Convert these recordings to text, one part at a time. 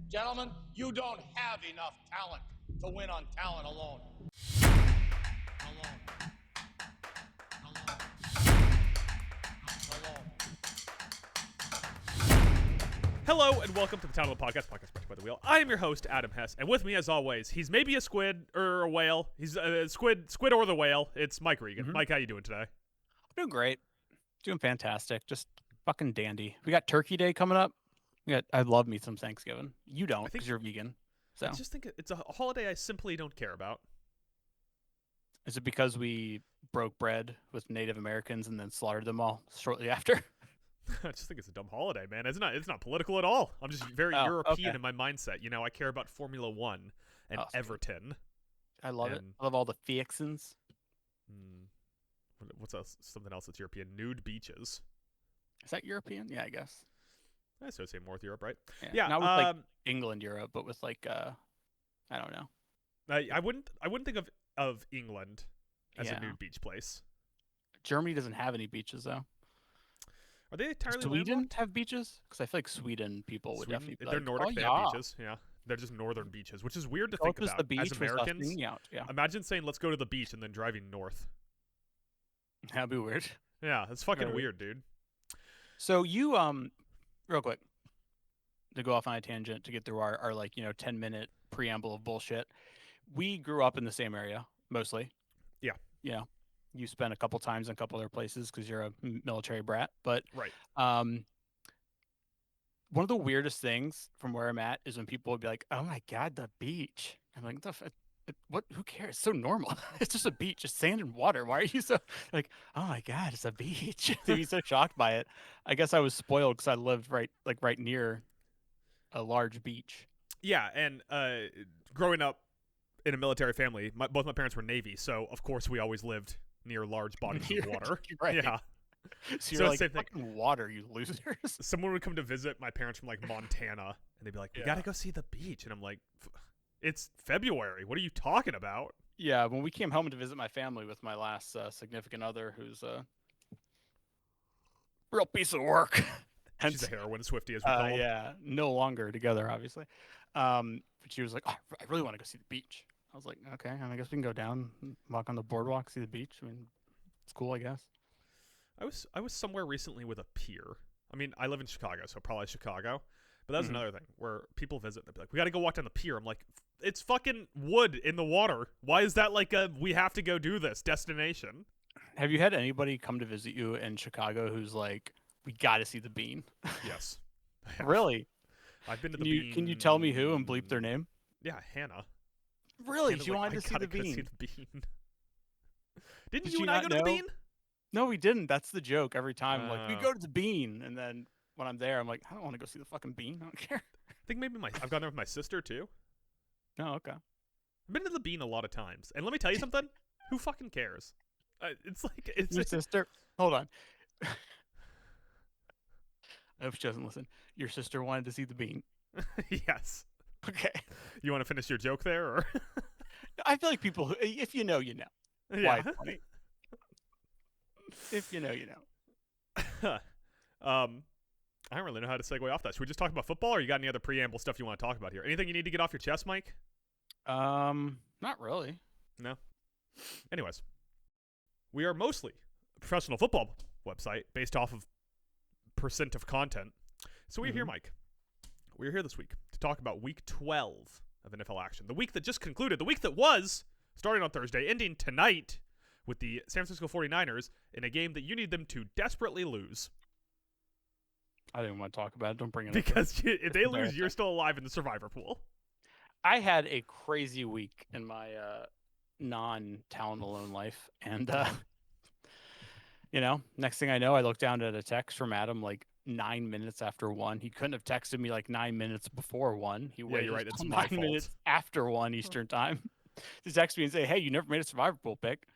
Gentlemen, you don't have enough talent to win on talent alone. Hello and welcome to the Town of the Podcast brought to you by The Wheel. I am your host, Adam Hess, and with me, as always, he's maybe a squid or a whale. He's a squid or the whale. It's Mike Regan. Mike, how you doing today? I'm doing great. Doing fantastic. Just fucking dandy. We got Turkey Day coming up. I love me some Thanksgiving. You don't because you're vegan. So I just think it's a holiday I simply don't care about. Is it because we broke bread with Native Americans and then slaughtered them all shortly after? I just think it's a dumb holiday, man. It's not political at all. I'm just very European in my mindset. You know, I care about Formula One and Everton. I love it. I love all the fixins. What's else? Something else that's European? Nude beaches. Is that European? Yeah, I guess. I associate more with Europe, right? Yeah. Not with like England, Europe, but with like I don't know. I wouldn't think of England as a nude beach place. Germany doesn't have any beaches though. Are they entirely Sweden landlocked? have beaches? Because I feel like Sweden people would definitely be they're like, Nordic. They have beaches. Yeah, they're just northern beaches, which is weird to think about. The beach as Americans, yeah. Imagine saying let's go to the beach and then driving north. That'd be weird. Yeah, it's fucking weird, dude. So you real quick to go off on a tangent to get through our like 10-minute preamble of bullshit. We grew up in the same area mostly. Yeah. Yeah. You spent a couple times in a couple other places because you're a military brat. But right. One of the weirdest things from where I'm at is when people would be like, "Oh my god, the beach." I'm like, "What? Who cares? It's so normal. It's just a beach, just sand and water. Why are you so like? Oh my god, it's a beach." To be so shocked by it. I guess I was spoiled because I lived right near a large beach. Yeah, and growing up in a military family, both my parents were Navy, so of course we always lived near large bodies of water. Right. Yeah. So you're like, fucking water, you losers. Someone would come to visit my parents from like Montana, and they'd be like, "We gotta go see the beach," and I'm like, "It's February. What are you talking about?" Yeah, when we came home to visit my family with my last significant other, who's a real piece of work. She's a heroin Swiftie, as we call her. Yeah, no longer together, obviously. But she was like, "Oh, I really want to go see the beach." I was like, "Okay, I guess we can go down, walk on the boardwalk, see the beach. I mean, it's cool, I guess." I was somewhere recently with a peer. I mean, I live in Chicago, so probably Chicago. But that was another thing where people visit. They'd be like, "We got to go walk down the pier." I'm like, "It's fucking wood in the water. Why is that like a we have to go do this destination?" Have you had anybody come to visit you in Chicago who's like, "We got to see the bean"? Yes. Really? I've been to the bean. Can you tell me who and bleep their name? Yeah, Hannah. Really? Hannah's she wanted to see the bean. Didn't you and I go to the bean? No, we didn't. That's the joke every time. Like, we go to the bean, and then when I'm there, I'm like, I don't want to go see the fucking bean. I don't care. I think maybe I've gone there with my sister too. Oh, okay. I've been to the bean a lot of times, and let me tell you something. Who fucking cares? It's your sister. Hold on. I hope she doesn't listen. Your sister wanted to see the bean. Yes. Okay. You want to finish your joke there, or? I feel like people, if you know, you know. Yeah. Why it's funny. If you know, you know. I don't really know how to segue off that. Should we just talk about football, or you got any other preamble stuff you want to talk about here? Anything you need to get off your chest, Mike? Not really. No. Anyways, we are mostly a professional football website based off of percent of content. So we're here, Mike. We're here this week to talk about Week 12 of NFL action. The week that just concluded. The week that was starting on Thursday, ending tonight with the San Francisco 49ers in a game that you need them to desperately lose. I didn't want to talk about it. Don't bring it up. Because if they lose, you're still alive in the survivor pool. I had a crazy week in my non-talent alone life. And, next thing I know, I look down at a text from Adam like 9 minutes after 1. He couldn't have texted me like 9 minutes before 1. He waited right. It's 9 minutes after 1 Eastern time to text me and say, "Hey, you never made a survivor pool pick."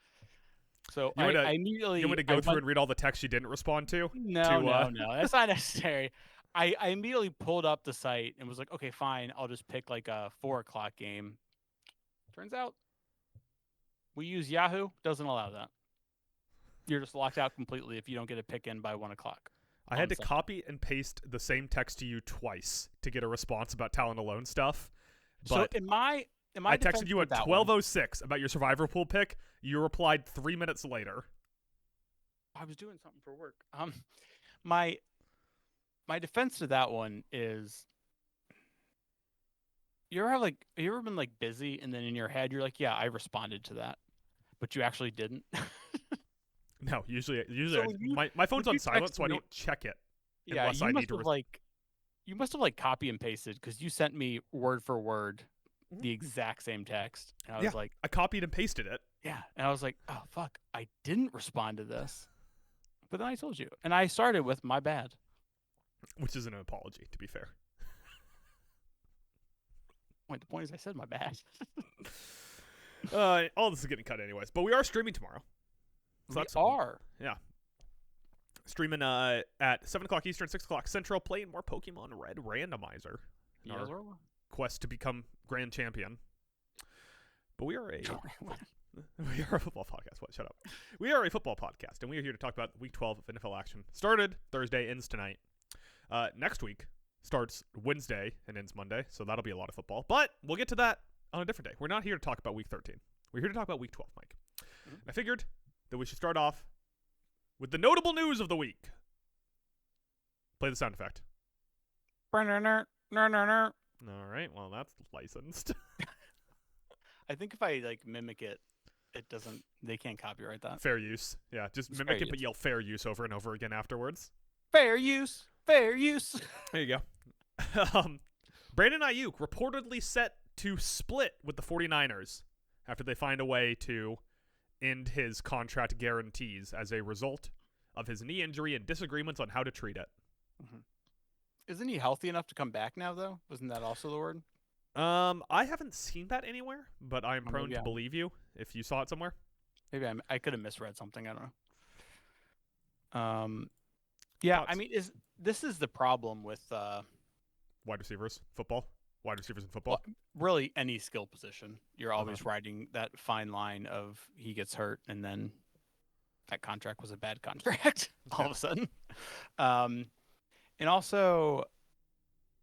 So I immediately... You want to go through and read all the texts you didn't respond to? No. That's not necessary. I immediately pulled up the site and was like, okay, fine. I'll just pick like a 4 o'clock game. Turns out we use Yahoo. Doesn't allow that. You're just locked out completely if you don't get a pick in by 1 o'clock. I had to copy and paste the same text to you twice to get a response about talent alone stuff. But so in my I texted you at 12:06 about your survivor pool pick. You replied 3 minutes later. I was doing something for work. My defense to that one is, you ever been like busy and then in your head you're like, yeah, I responded to that, but you actually didn't. No, usually So my phone's on silent, texted so I me- don't check it. Yeah, unless you I must need to have you must have like copy and pasted, because you sent me word for word Mhm. the exact same text, and I Yeah. was like, I copied and pasted it. yeah, and I was like, oh fuck, I didn't respond to this, but then I told you, and I started with my bad. Which isn't an apology, to be fair. Wait, the point is I said my bad. All this is getting cut anyways, but we are streaming tomorrow. So We that's something. are. Yeah. Streaming at 7 o'clock Eastern, 6 o'clock Central, playing more Pokemon Red Randomizer in our quest to become Grand Champion. But we are a football podcast. What? Shut up. We are a football podcast, and we are here to talk about Week 12 of NFL action. Started Thursday, ends tonight. Next week starts Wednesday and ends Monday, so that'll be a lot of football. But we'll get to that on a different day. We're not here to talk about Week 13. We're here to talk about Week 12, Mike. Mm-hmm. I figured that we should start off with the notable news of the week. Play the sound effect. All right, well, that's licensed. I think if I like mimic it, it doesn't. They can't copyright that. Fair use. Yeah, just It's mimic fair it, but use. yell fair use over and over again afterwards. Fair use. Fair use. There you go. Brandon Ayuk reportedly set to split with the 49ers after they find a way to end his contract guarantees as a result of his knee injury and disagreements on how to treat it. Mm-hmm. Isn't he healthy enough to come back now, though? Wasn't that also the word? I haven't seen that anywhere, but I'm Or prone maybe to I'm- believe you if you saw it somewhere. Maybe I could have misread something. I don't know. Yeah, Thoughts? I mean, this is the problem with Wide receivers, football. Wide receivers in football. really any skill position. You're always riding that fine line of he gets hurt and then that contract was a bad contract all of a sudden. And also,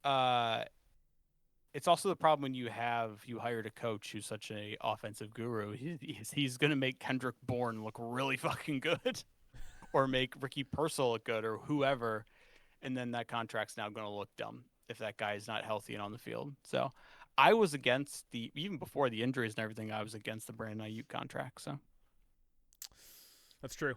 it's also the problem when you hired a coach who's such a offensive guru. He's going to make Kendrick Bourne look really fucking good, or make Ricky Pearsall look good, or whoever, and then that contract's now going to look dumb if that guy is not healthy and on the field. So I was against even before the injuries and everything, I was against the Brandon Ayuk contract. So That's true.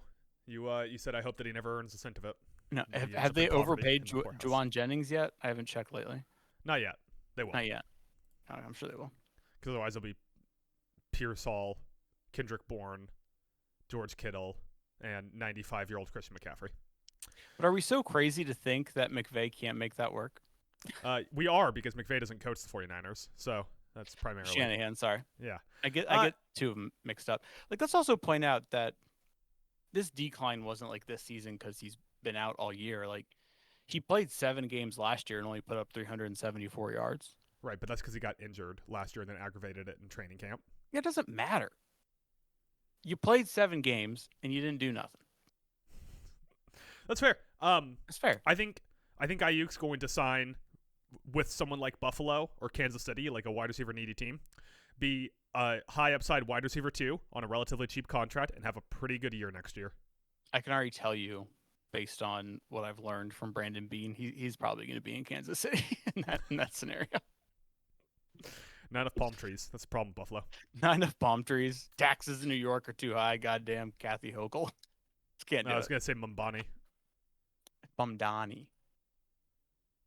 You said I hope that he never earns a cent of it. no, He ends have up they in poverty overpaid in the poorhouse. Juwan Jennings yet? I haven't checked lately. Not yet. They will. Not yet. I'm sure they will. Because otherwise it'll be Pearsall, Kendrick Bourne, George Kittle, and 95-year-old Christian McCaffrey. But are we so crazy to think that McVay can't make that work? We are, because McVay doesn't coach the 49ers, so that's primarily. Shanahan, sorry. Yeah. I get two of them mixed up. Like, let's also point out that this decline wasn't like this season because he's been out all year. Like, he played 7 games last year and only put up 374 yards. Right, but that's because he got injured last year and then aggravated it in training camp. Yeah, it doesn't matter. You played 7 games and you didn't do nothing. That's fair. It's fair. I think Ayuk's going to sign with someone like Buffalo or Kansas City, like a wide receiver needy team, be a high upside wide receiver 2 on a relatively cheap contract, and have a pretty good year next year. I can already tell you, based on what I've learned from Brandon Beane, he's probably going to be in Kansas City in that scenario. Not enough palm trees. That's the problem, Buffalo. Not enough palm trees. Taxes in New York are too high. Goddamn Kathy Hochul. Just can't do I was it. going to say Mumbani. Bumdani.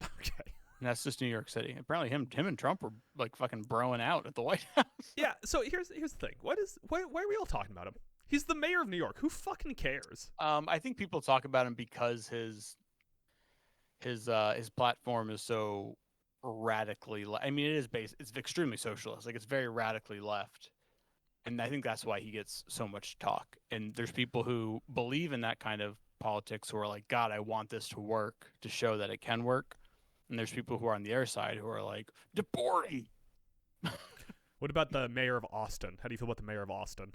Okay. And that's just New York City. Apparently him and Trump were like fucking broing out at the White House. Yeah, so here's the thing. Why are we all talking about him? He's the mayor of New York. Who fucking cares? I think people talk about him because his platform is so radically I mean, it's extremely socialist. Like, it's very radically left. And I think that's why he gets so much talk. And there's people who believe in that kind of politics who are like, God, I want this to work, to show that it can work. And there's people who are on the other side who are like, deport him. What about the mayor of Austin? How do you feel about the mayor of Austin?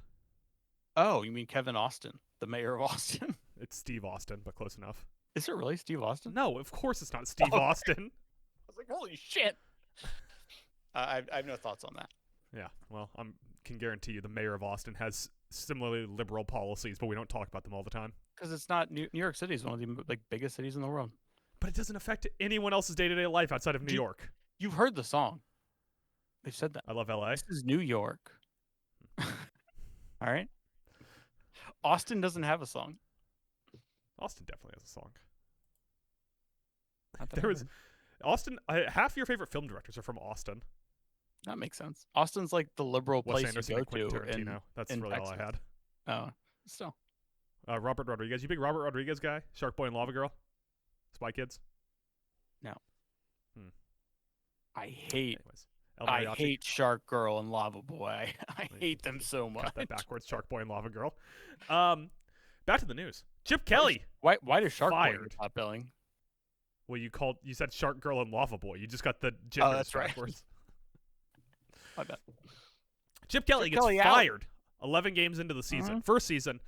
Oh, you mean Kevin Austin, the mayor of Austin? It's Steve Austin, but close enough. Is it really Steve Austin? No, of course it's not Steve Oh. Austin. I was like, holy shit. I have no thoughts on that. Yeah, well, I can guarantee you the mayor of Austin has similarly liberal policies, but we don't talk about them all the time. Because it's not New York City is one of the biggest cities in the world. But it doesn't affect anyone else's day-to-day life outside of New York. You've heard the song. They've said that. I love LA. This is New York. All right. Austin doesn't have a song. Austin definitely has a song. Not that There I was heard. Austin. Half your favorite film directors are from Austin. That makes sense. Austin's like the liberal Wes place Anderson you and go Quentin to. Tarantino. That's in really all I Texas. had. Oh, still. Robert Rodriguez. You big Robert Rodriguez guy? Shark Boy and Lava Girl? Spy Kids? No. Hmm. I hate Anyways. El I Mariachi. hate Shark Girl and Lava Boy. I hate them so much. Got that backwards. Shark Boy and Lava Girl. Back to the news. Chip Kelly. Why does Shark Boy Fired. get top billing? Well, you said Shark Girl and Lava Boy. You just got the genders that's right. backwards. My bad. Chip Kelly gets Kelly out. fired 11 games into the season. Mhm. First season.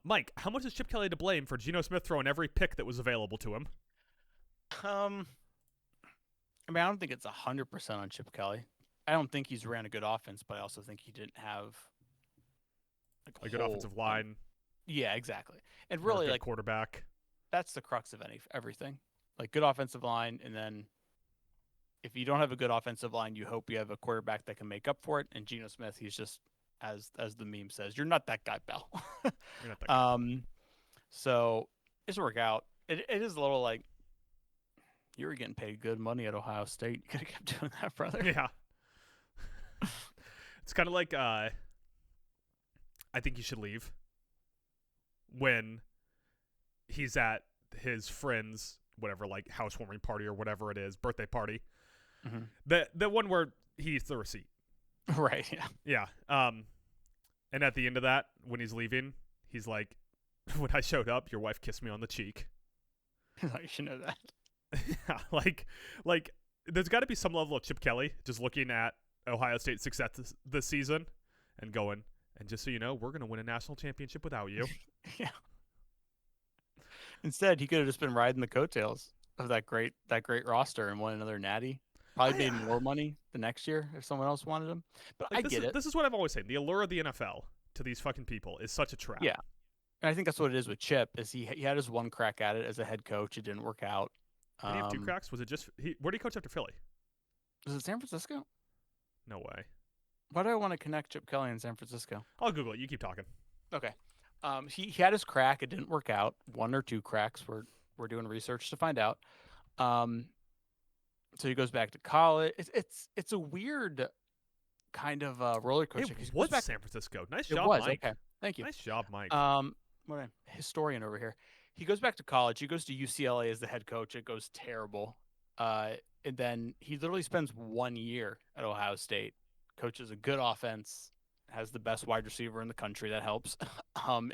Mike, how much is Chip Kelly to blame for Geno Smith throwing every pick that was available to him? I mean, I don't think it's 100% on Chip Kelly. I don't think he's ran a good offense, but I also think he didn't have A good offensive line, Yeah, exactly. And or a really, good like quarterback. that's the crux of everything. Like good offensive line, and then if you don't have a good offensive line, you hope you have a quarterback that can make up for it. And Geno Smith, he's just as the meme says, you're not that guy, Bell. You're not that guy. So it's work out. It is a little like you were getting paid good money at Ohio State. You could have kept doing that, brother. Yeah. It's kind of like I think you should leave when he's at his friend's whatever, like housewarming party or whatever it is, birthday party. Mhm. The one where he eats the receipt. Right. Yeah. Yeah. And at the end of that, when he's leaving, he's like, "When I showed up, your wife kissed me on the cheek." You should know that. Yeah, like there's got to be some level of Chip Kelly just looking at Ohio State's success this season and going, and just so you know, we're going to win a national championship without you. Yeah. Instead, he could have just been riding the coattails of that great roster and won another natty. Probably made more money the next year if someone else wanted him. But Like, I get it. This is what I've always said. The allure of the NFL to these fucking people is such a trap. Yeah. And I think that's what it is with Chip. Is he had his one crack at it as a head coach. It didn't work out. Did he have two cracks? Was it just where did he coach after Philly? Was it San Francisco? No way. Why do I want to connect Chip Kelly in San Francisco? I'll Google it. You keep talking. Okay. He had his crack. It didn't work out. One or two cracks. We're doing research to find out. So he goes back to college. It's a weird kind of roller coaster. It was San Francisco. Nice job, Mike. Okay. Thank you. Nice job, Mike. What a historian over here. He goes back to college. He goes to UCLA as the head coach. It goes terrible. And then he literally spends 1 year at Ohio State, coaches a good offense, has the best wide receiver in the country. That helps. And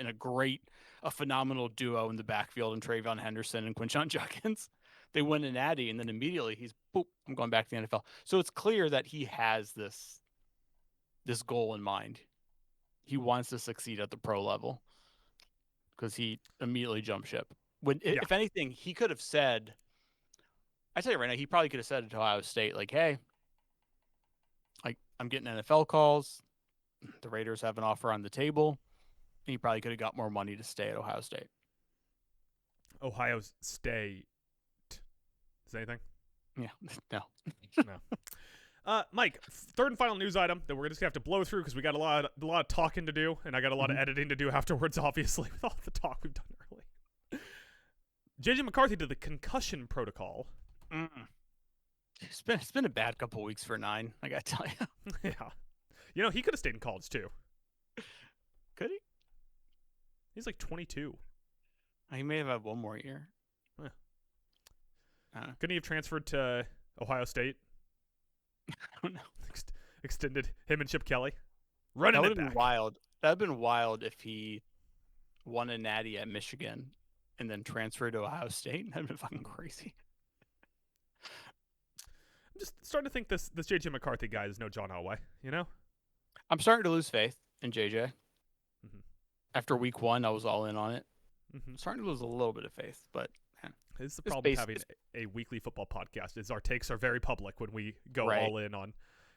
a phenomenal duo in the backfield in Travion Henderson and Quinshon Judkins. They win a natty, and then immediately he's, boop, I'm going back to the NFL. So it's clear that he has this goal in mind. He wants to succeed at the pro level because he immediately jumped ship. If anything, he could have said, I tell you right now, he probably could have said it to Ohio State, like, hey, like I'm getting NFL calls. The Raiders have an offer on the table. And he probably could have got more money to stay at Ohio State. Ohio State. Is there anything? Yeah, no. No. Mike, third and final news item that we're just gonna have to blow through because we got a lot of talking to do, and I got a lot of editing to do afterwards. Obviously, with all the talk we've done early. JJ McCarthy did the concussion protocol. It's been a bad couple weeks for 9. I gotta tell you. Yeah, he could have stayed in college too. Could he? He's like 22. He may have had one more year. Couldn't he have transferred to Ohio State? I don't know. Extended him and Chip Kelly. Running That it would have back. been wild. That would have been wild if he won a natty at Michigan and then transferred to Ohio State. That'd been fucking crazy. I'm just starting to think this JJ McCarthy guy is no John Elway, you know? I'm starting to lose faith in JJ. Mhm. After week 1, I was all in on it. Mm-hmm. I'm starting to lose a little bit of faith, but man. This is the It's problem with having a weekly football podcast is our takes are very public when we go Right. all in on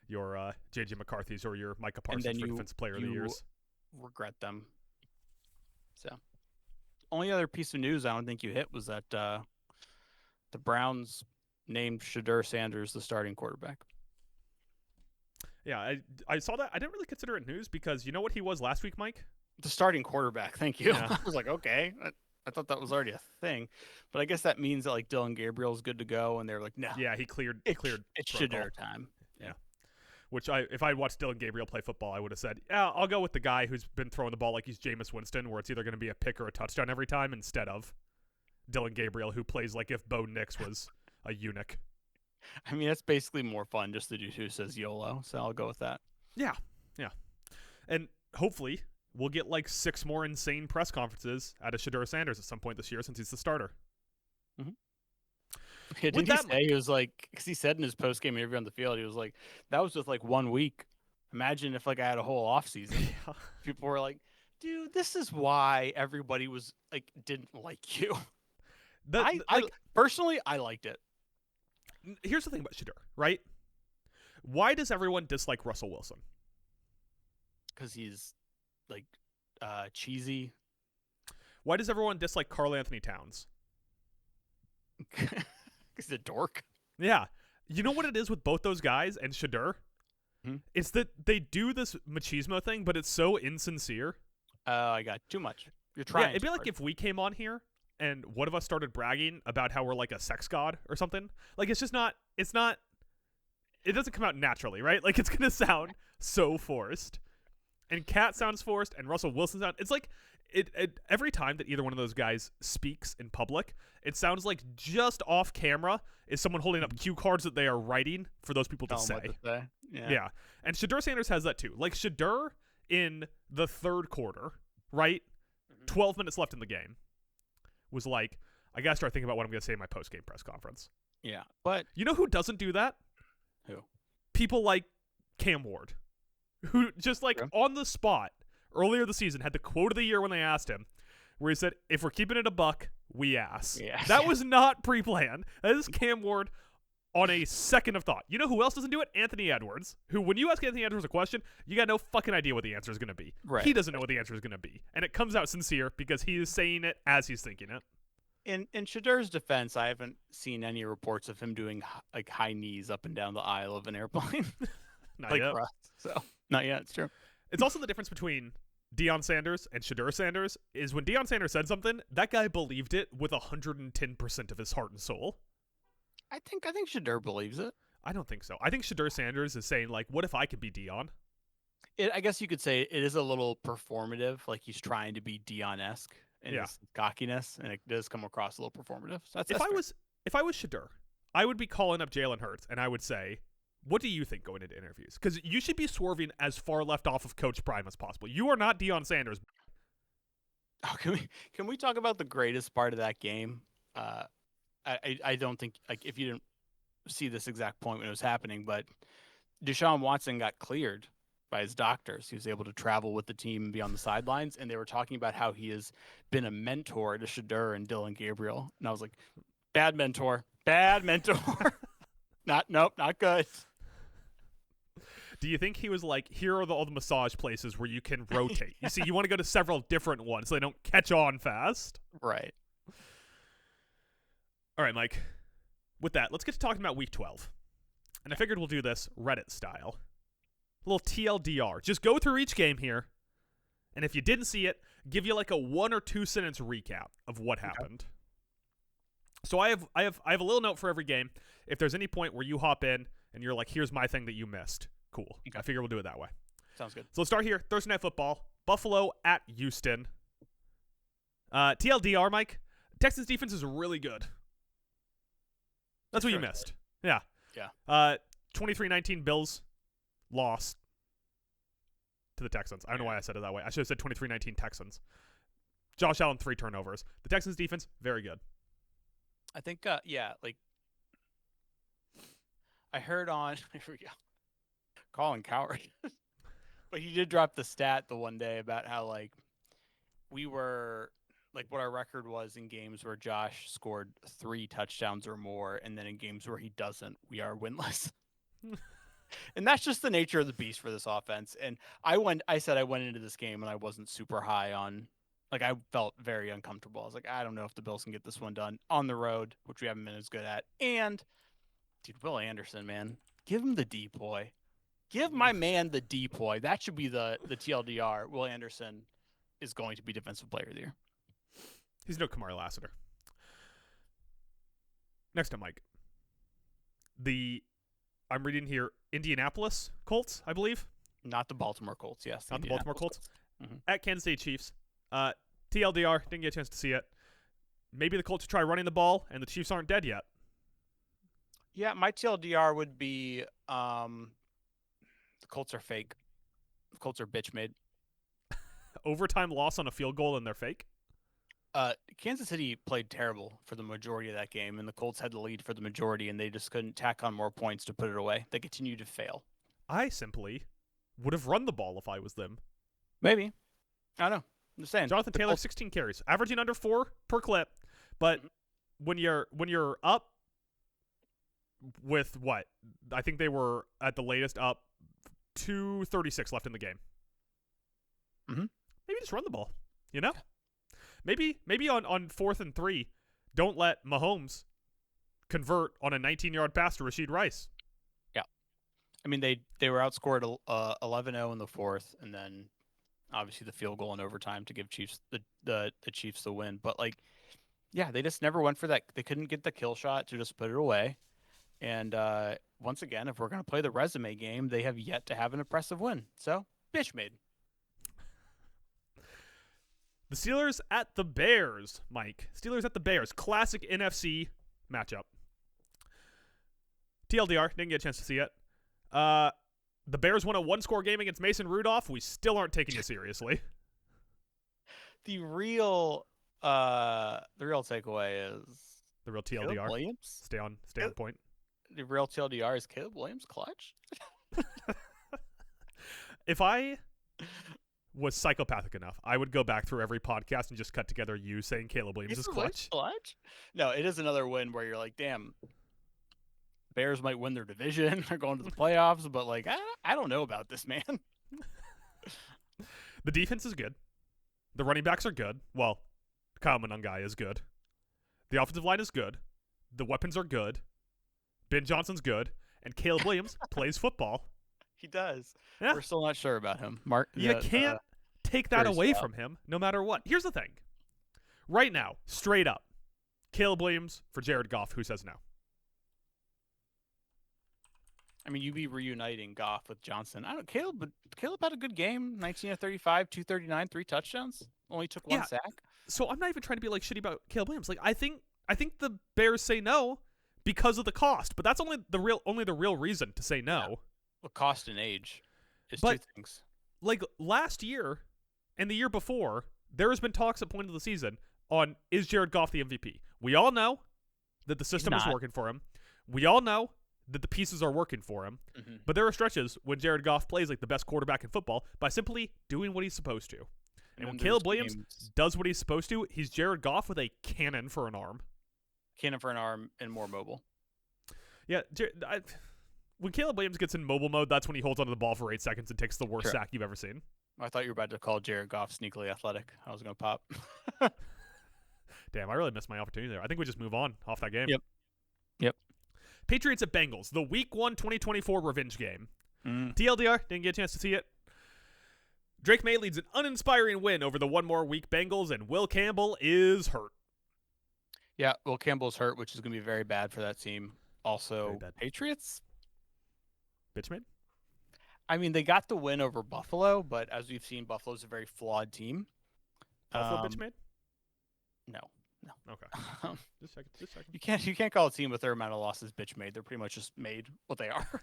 your J.J. McCarthy's or your Micah And Parsons then for you- Defensive Player of the you- Years. regret them. So, only other piece of news I don't think you hit was that the Browns named Shadur Sanders the starting quarterback. Yeah, I saw that. I didn't really consider it news because you know what he was last week, Mike? The starting quarterback. Thank you. Yeah. I was like, okay. I thought that was already a thing, but I guess that means that like Dylan Gabriel's good to go, and they're like, no, Yeah, he cleared it's protocol. Shadur time. Yeah. Which if I had watched Dylan Gabriel play football, I would have said, yeah, I'll go with the guy who's been throwing the ball like he's Jameis Winston, where it's either going to be a pick or a touchdown every time, instead of Dylan Gabriel, who plays like if Bo Nix was a eunuch. I mean, that's basically more fun just to do who says YOLO, so I'll go with that. Yeah. And hopefully we'll get like 6 more insane press conferences out of Shadur Sanders at some point this year since he's the starter. Yeah, didn't he say, he was like, because he said in his post-game interview on the field, he was like, that was just like 1 week. Imagine if like I had a whole off season. Yeah. People were like, dude, this is why everybody was like, didn't like you. Personally, I liked it. Here's the thing about Shadur, right? Why does everyone dislike Russell Wilson? Because he's like cheesy. Why does everyone dislike Karl Anthony Towns? He's a dork. Yeah. You know what it is with both those guys and Shadur? It's that they do this machismo thing, but it's so insincere. I got too much. You're trying. Yeah, it'd be like if we came on here and one of us started bragging about how we're like a sex god or something. Like it's not, it doesn't come out naturally, right? Like it's going to sound so forced. And Kat sounds forced and Russell Wilson sounds, it's like every time that either one of those guys speaks in public, it sounds like just off camera is someone holding up cue cards that they are writing for those people to say. What to say. Yeah. And Shadur Sanders has that too. Like Shadur in the third quarter, right? 12 minutes left in the game, was like, I got to start thinking about what I'm going to say in my post-game press conference. Yeah. But you know who doesn't do that? Who? People like Cam Ward, who just like on the spot earlier this season had the quote of the year when they asked him, where he said, if we're keeping it a buck, we ass. Yeah. That was not pre-planned. That is Cam Ward on a second of thought. You know who else doesn't do it? Anthony Edwards, who when you ask Anthony Edwards a question, you got no fucking idea what the answer is going to be. Right. He doesn't know what the answer is going to be. And it comes out sincere because he is saying it as he's thinking it. In Shadur's defense, I haven't seen any reports of him doing like high knees up and down the aisle of an airplane. Not like yet. Russ. So not yet. It's true. It's also the difference between Deion Sanders and Shadur Sanders is when Deion Sanders said something, that guy believed it with 110% of his heart and soul. I think Shadur believes it. I don't think so. I think Shadur Sanders is saying, like, what if I could be Deion? I guess you could say it is a little performative, like he's trying to be Deion-esque in his cockiness, and it does come across a little performative. So that's if I was Shadur, I would be calling up Jalen Hurts, and I would say, what do you think going into interviews? Because you should be swerving as far left off of Coach Prime as possible. You are not Deion Sanders. Oh, can we talk about the greatest part of that game? I don't think, like, if you didn't see this exact point when it was happening, but Deshaun Watson got cleared by his doctors. He was able to travel with the team and be on the sidelines, and they were talking about how he has been a mentor to Shadur and Dylan Gabriel. And I was like, bad mentor. Not good. Do you think he was like, here are all the massage places where you can rotate? You see, you want to go to several different ones so they don't catch on fast. Right. All right, Mike. With that, let's get to talking about Week 12. And I figured we'll do this Reddit style. A little TLDR. Just go through each game here, and if you didn't see it, give you like a 1 or 2 sentence recap of what happened. So I have a little note for every game. If there's any point where you hop in and you're like, here's my thing that you missed, cool. I figure we'll do it that way. Sounds good. So let's start here. Thursday Night Football. Buffalo at Houston. TLDR, Mike. Texans defense is really good. That's what you missed. Yeah. Yeah. 23-19 Bills lost to the Texans. I don't know why I said it that way. I should have said 23-19 Texans. Josh Allen, 3 turnovers. The Texans defense, very good. I think, like, I heard on, here we go, Colin Coward, but he did drop the stat the one day about how, like, we were, like what our record was in games where Josh scored 3 touchdowns or more, and then in games where he doesn't, we are winless. And that's just the nature of the beast for this offense. And I said I went into this game and I wasn't super high on, like, I felt very uncomfortable. I was like, I don't know if the Bills can get this one done on the road, which we haven't been as good at. And dude, Will Anderson, man, give him the depoy. Give my man the depoy. That should be the TLDR. Will Anderson is going to be Defensive Player of the Year. He's no Kamar Lassiter. Next up, Mike. I'm reading here, Indianapolis Colts, I believe. Not the Baltimore Colts, yes. Not the Baltimore Colts. Mm-hmm. At Kansas City Chiefs. TLDR, didn't get a chance to see it. Maybe the Colts try running the ball, and the Chiefs aren't dead yet. Yeah, my TLDR would be the Colts are fake. The Colts are bitch made. Overtime loss on a field goal, and they're fake? Kansas City played terrible for the majority of that game, and the Colts had the lead for the majority, and they just couldn't tack on more points to put it away. They continued to fail. I simply would have run the ball if I was them. Maybe. I don't know. I'm just saying. Jonathan Taylor, 16 carries, averaging under 4 per clip. But when you're up with what? I think they were at the latest up 2:36 left in the game. Mm-hmm. Maybe just run the ball. You know? Maybe on 4th and 3, don't let Mahomes convert on a 19-yard pass to Rashid Rice. Yeah. I mean, they were outscored 11-0 in the 4th, and then obviously the field goal in overtime to give Chiefs the Chiefs the win. But, like, yeah, they just never went for that. They couldn't get the kill shot to just put it away. And once again, if we're going to play the resume game, they have yet to have an impressive win. So, bitch made. The Steelers at the Bears, Mike. Steelers at the Bears. Classic NFC matchup. TLDR, didn't get a chance to see it. The Bears won a 1-score game against Mason Rudolph. We still aren't taking you seriously. The real takeaway is the real TLDR. Caleb Williams. Stay on point. The real TLDR is Caleb Williams clutch. If I was psychopathic enough, I would go back through every podcast and just cut together you saying Caleb Williams is clutch. No, it is another win where you're like, damn, Bears might win their division. They're going to the playoffs, but like, I don't know about this, man. The defense is good. The running backs are good. Well, Kyle Monangai is good. The offensive line is good. The weapons are good. Ben Johnson's good. And Caleb Williams plays football. He does. Yeah. We're still not sure about him. Mark, you can't take that away from him no matter what. Here's the thing. Right now, straight up, Caleb Williams for Jared Goff. Who says no? I mean, you'd be reuniting Goff with Johnson. Caleb had a good game. 19 of 35, 239, 3 touchdowns. Only took 1 sack. So I'm not even trying to be like shitty about Caleb Williams. Like I think the Bears say no because of the cost, but that's only the real reason to say no. Yeah. Well, cost and age is 2 things. Like last year and the year before, there has been talks at point of the season on is Jared Goff the MVP. We all know that the system is working for him. We all know that the pieces are working for him. Mm-hmm. But there are stretches when Jared Goff plays like the best quarterback in football by simply doing what he's supposed to. And when Caleb Williams does what he's supposed to, he's Jared Goff with a cannon for an arm. Cannon for an arm and more mobile. Yeah, when Caleb Williams gets in mobile mode, that's when he holds onto the ball for 8 seconds and takes the worst sack you've ever seen. I thought you were about to call Jared Goff sneakily athletic. I was going to pop. Damn, I really missed my opportunity there. I think we just move on off that game. Yep. Patriots at Bengals, the Week 1 2024 revenge game. TLDR, didn't get a chance to see it. Drake May leads an uninspiring win over the one more week Bengals, and Will Campbell is hurt. Yeah, Will Campbell's hurt, which is going to be very bad for that team. Also, Patriots? Bitch made? I mean, they got the win over Buffalo, but as we've seen, Buffalo's a very flawed team. Buffalo bitch made? No. Okay. Just checking. You can't call a team with their amount of losses bitch made. They're pretty much just made what they are.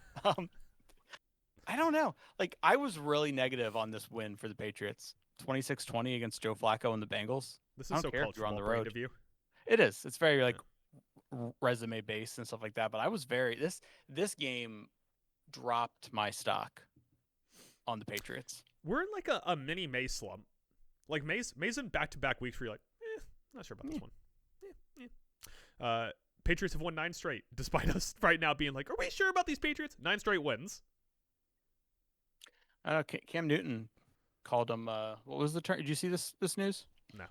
I don't know. Like, I was really negative on this win for the Patriots. 26-20 against Joe Flacco and the Bengals. This is so cultural on the road of you. It is. It's very like resume based and stuff like that. But I was this game dropped my stock on the Patriots. We're in like a mini May slump. Like May's in back-to-back weeks where you're like, Not sure about this one. Patriots have won 9 straight, despite us right now being like, are we sure about these Patriots? 9 straight wins. Cam Newton called him. What was the term? Did you see this news? No.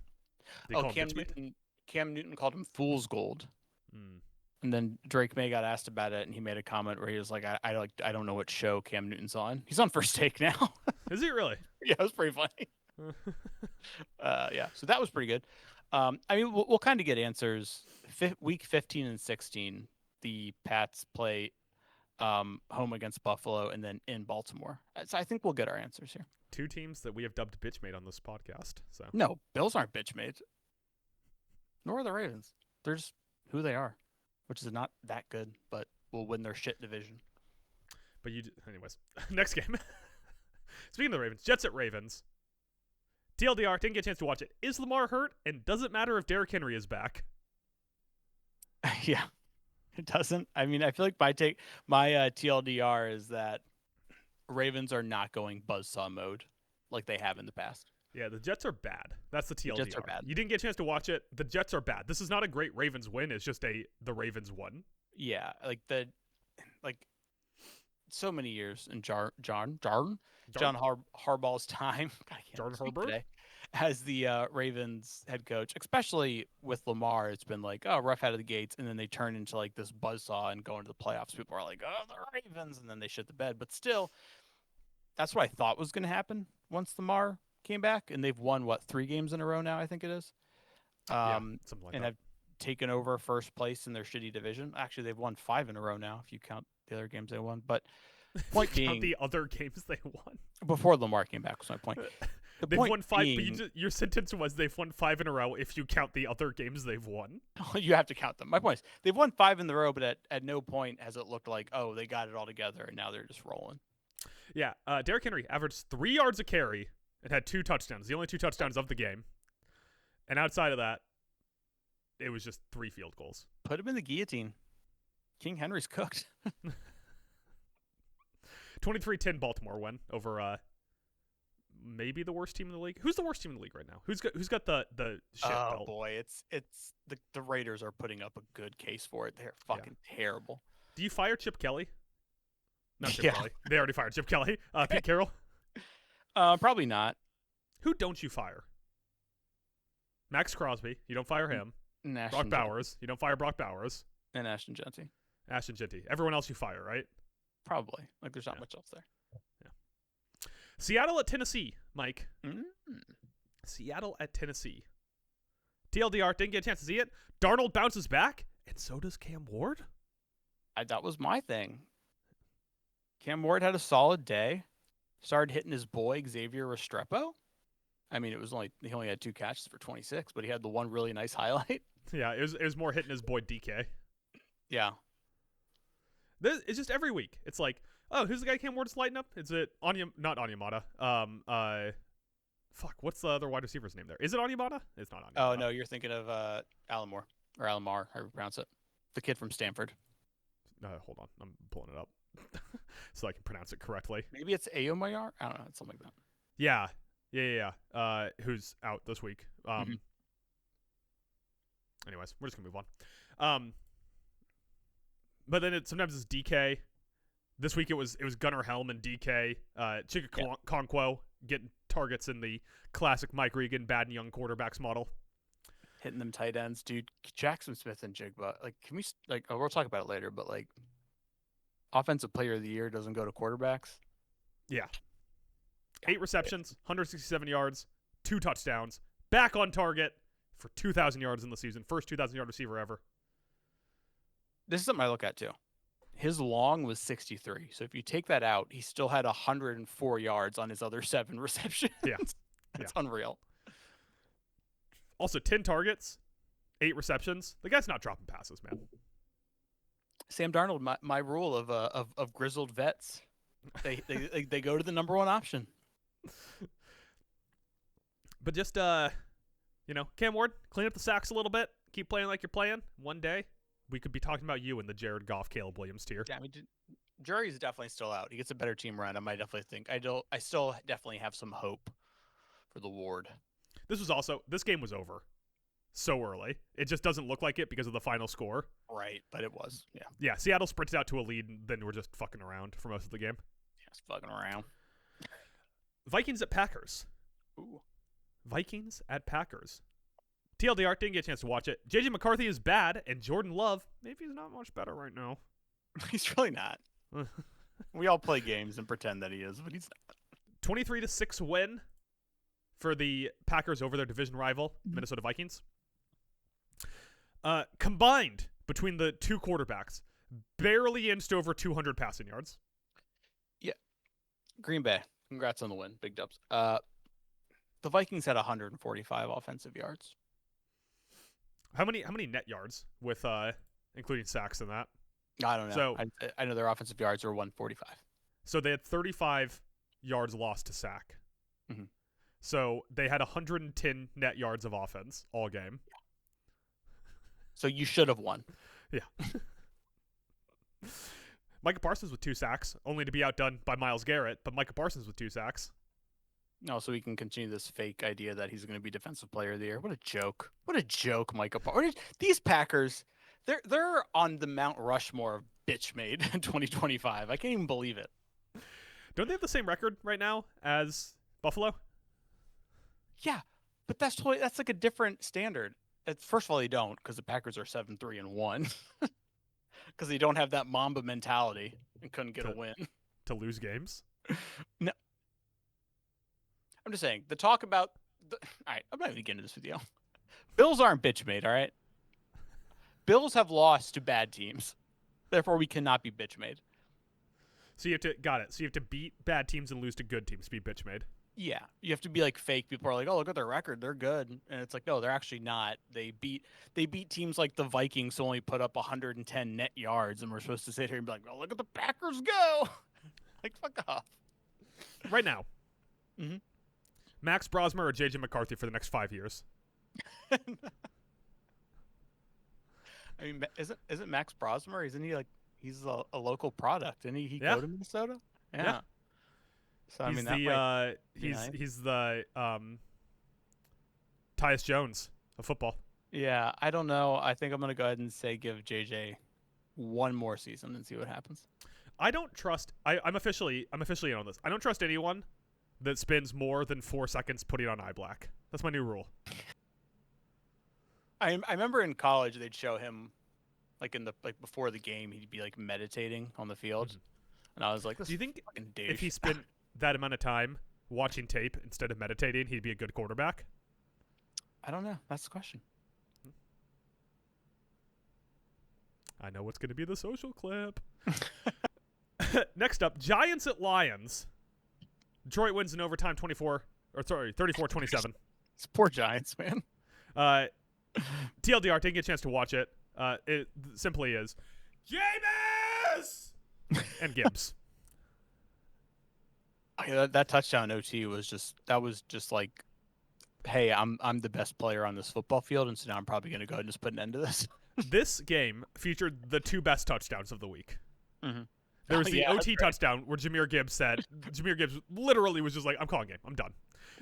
They call him Cam Newton called him fool's gold. Mm. And then Drake May got asked about it, and he made a comment where he was like, I don't know what show Cam Newton's on. He's on First Take now. Is he really? Yeah, it was pretty funny. Yeah, so that was pretty good. I mean, we'll kind of get answers. Week 15 and 16, the Pats play home against Buffalo and then in Baltimore. So I think we'll get our answers here. 2 teams that we have dubbed bitchmade on this podcast. So no, Bills aren't bitchmade. Nor are the Ravens. They're just who they are, which is not that good, but will win their shit division. But anyways, next game. Speaking of the Ravens, Jets at Ravens. TLDR, didn't get a chance to watch it. Is Lamar hurt? And does it matter if Derrick Henry is back? Yeah, it doesn't. I mean, I feel like my TLDR is that Ravens are not going buzzsaw mode like they have in the past. Yeah, the Jets are bad. That's the TLDR. The Jets are bad. You didn't get a chance to watch it. The Jets are bad. This is not a great Ravens win. It's just the Ravens won. Yeah, so many years in John Harbaugh's time. God, John Harbaugh as the Ravens head coach, especially with Lamar, it's been like, oh, rough out of the gates, and then they turn into like this buzzsaw and go into the playoffs. People are like, oh, the Ravens, and then they shit the bed. But still, that's what I thought was going to happen once Lamar came back, and they've won 3 games in a row now, I think it is. Something like and that. have taken over first place in their shitty division. Actually, they've won 5 in a row now if you count the other games they won. But point being, the other games they won before Lamar came back was my point. They've won 5, but your sentence was they've won 5 in a row if you count the other games they've won. You have to count them. My point is they've won 5 in the row, but at no point has it looked like, oh, they got it all together and now they're just rolling. Yeah, Derrick Henry averaged 3 yards a carry and had 2 touchdowns. The only 2 touchdowns of the game. And outside of that, it was just 3 field goals. Put him in the guillotine. King Henry's cooked. 23-10 Baltimore win over maybe the worst team in the league. Who's the worst team in the league right now? Who's got the shit belt? Oh boy, it's the Raiders are putting up a good case for it. They're fucking terrible. Do you fire Chip Kelly? Not Chip Yeah. Kelly. They already fired Chip Kelly. Pete Carroll? Probably not. Who don't you fire? Max Crosby. You don't fire him. Brock Bowers. You don't fire Brock Bowers. And Ashton Genty. Ashton Genty. Everyone else you fire, right? Probably. Like there's not much else there. Yeah. Seattle at Tennessee, Mike. Mm. Seattle at Tennessee. TLDR, didn't get a chance to see it. Darnold bounces back, and so does Cam Ward. That was my thing. Cam Ward had a solid day. Started hitting his boy Xavier Restrepo. I mean, he only had 2 catches for 26, but he had the one really nice highlight. Yeah, it was more hitting his boy DK. Yeah. It's just every week. It's like, oh, who's the guy Cam Ward's lighting up? Is it not Onyemata? Fuck, what's the other wide receiver's name there? Is it Onyemata? It's not Onyemata. Oh no, you're thinking of Alamore or Alamar, however you pronounce it. The kid from Stanford. Hold on, I'm pulling it up so I can pronounce it correctly. Maybe it's Aomayar. I don't know. It's something like that. Yeah. Who's out this week? Anyways, we're just gonna move on. But then sometimes it's DK. This week it was Gunnar Helm and DK. Chika Conquo getting targets in the classic Mike Regan bad and young quarterbacks model. Hitting them tight ends, dude. Jackson Smith and Jigba. Like, can we we'll talk about it later, but like, offensive player of the year doesn't go to quarterbacks. Yeah. 8 receptions, 167 yards, 2 touchdowns, back on target for 2,000 yards in the season. First 2,000-yard receiver ever. This is something I look at too. His long was 63. So if you take that out, he still had 104 yards on his other 7 receptions. Yeah. That's unreal. Also 10 targets, 8 receptions. The guy's not dropping passes, man. Sam Darnold, my rule of grizzled vets. They go to the number 1 option. But just Cam Ward, clean up the sacks a little bit. Keep playing like you're playing. One day, we could be talking about you in the Jared Goff, Caleb Williams tier. Yeah, I mean, jury's definitely still out. He gets a better team around him. I definitely think I still definitely have some hope for the Ward. This game was over. so early. It just doesn't look like it because of the final score. Right, but it was. Yeah. Yeah, Seattle sprinted out to a lead and then were just fucking around for most of the game. Just fucking around. Vikings at Packers. Ooh. Vikings at Packers. TLDR, didn't get a chance to watch it. JJ McCarthy is bad, and Jordan Love, maybe he's not much better right now. He's really not. We all play games and pretend that he is, but he's not. 23-6 win for the Packers over their division rival, Minnesota Vikings. Combined between the two quarterbacks, barely inched over 200 passing yards. Yeah. Green Bay, congrats on the win. Big dubs. The Vikings had 145 offensive yards. How many net yards with including sacks and that? I don't know. So, I know their offensive yards were 145. So they had 35 yards lost to sack. Mm-hmm. So they had 110 net yards of offense all game. Yeah. So you should have won. Yeah. Micah Parsons with 2 sacks, only to be outdone by Myles Garrett, but Micah Parsons with 2 sacks. No, so we can continue this fake idea that he's going to be Defensive Player of the Year. What a joke. What a joke, Micah Parsons. These Packers, they're on the Mount Rushmore of bitch made in 2025. I can't even believe it. Don't they have the same record right now as Buffalo? Yeah, but that's like a different standard. First of all, they don't, because the Packers are 7-3-1. Because they don't have that Mamba mentality and couldn't get a win. To lose games? No. I'm just saying, the talk about... all right, I'm not even getting into this with you. Bills aren't bitch made, all right? Bills have lost to bad teams. Therefore, we cannot be bitch made. So you have to... Got it. So you have to beat bad teams and lose to good teams to be bitch made. Yeah, you have to be like fake. People are like, "Oh, look at their record; they're good," and it's like, no, they're actually not. They beat teams like the Vikings, who only put up 110 net yards, and we're supposed to sit here and be like, "Oh, look at the Packers go!" Like, fuck off. Right now, mm-hmm. Max Brosmer or JJ McCarthy for the next 5 years. I mean, isn't Max Brosmer? Isn't he like he's a local product? Didn't he go to Minnesota? Yeah. So I mean, he's the Tyus Jones of football. Yeah, I don't know. I think I'm gonna go ahead and say give JJ one more season and see what happens. I don't trust. I'm officially in on this. I don't trust anyone that spends more than 4 seconds putting on eye black. That's my new rule. I remember in college they'd show him like before the game he'd be like meditating on the field, and I was like, "This." Do you think if he spent that amount of time watching tape instead of meditating, he'd be a good quarterback? I don't know. That's the question. I know what's going to be the social clip. Next up, Giants at Lions. Detroit wins in overtime 34-27. It's poor Giants, man. TLDR, didn't get a chance to watch it. It simply is Jameis and Gibbs. That touchdown OT was just like, hey, I'm the best player on this football field, and so now I'm probably going to go ahead and just put an end to this. This game featured the 2 best touchdowns of the week. Mm-hmm. There was the OT touchdown where Jahmyr Gibbs literally was just like, I'm calling game. I'm done.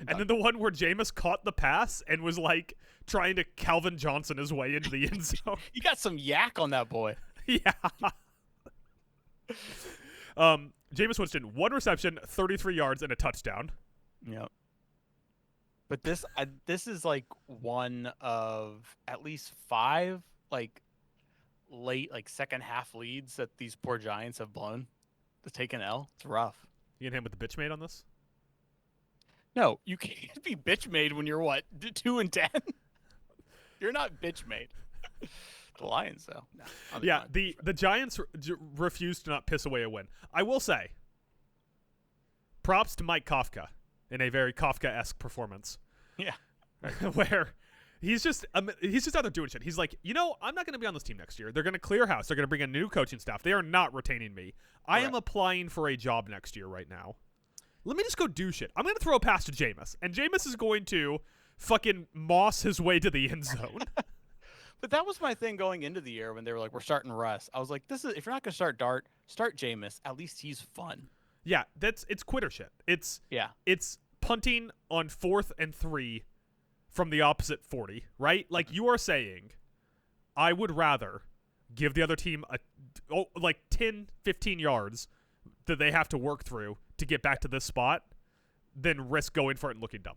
And then the one where Jameis caught the pass and was like trying to Calvin Johnson his way into the end zone. You got some yak on that boy. Yeah. Jameis Winston, 1 reception, 33 yards, and a touchdown. Yep. But this is like one of at least 5 like late like second half leads that these poor Giants have blown to take an L. It's rough. You and him with the bitch made on this? No, you can't be bitch made when you're what, 2-10. You're not bitch made. The Lions, though. No, yeah, the Giants refused to not piss away a win. I will say, props to Mike Kafka in a very Kafka-esque performance. Yeah. Where he's just out there doing shit. He's like, I'm not going to be on this team next year. They're going to clear house. They're going to bring a new coaching staff. They are not retaining me. I am applying for a job next year right now. Let me just go do shit. I'm going to throw a pass to Jameis, and Jameis is going to fucking moss his way to the end zone. But that was my thing going into the year when they were like, we're starting Russ. I was like, if you're not going to start Dart, start Jameis. At least he's fun. Yeah, it's quitter shit. It's punting on 4th and 3 from the opposite 40, right? Like, you are saying, I would rather give the other team 10, 15 yards that they have to work through to get back to this spot than risk going for it and looking dumb.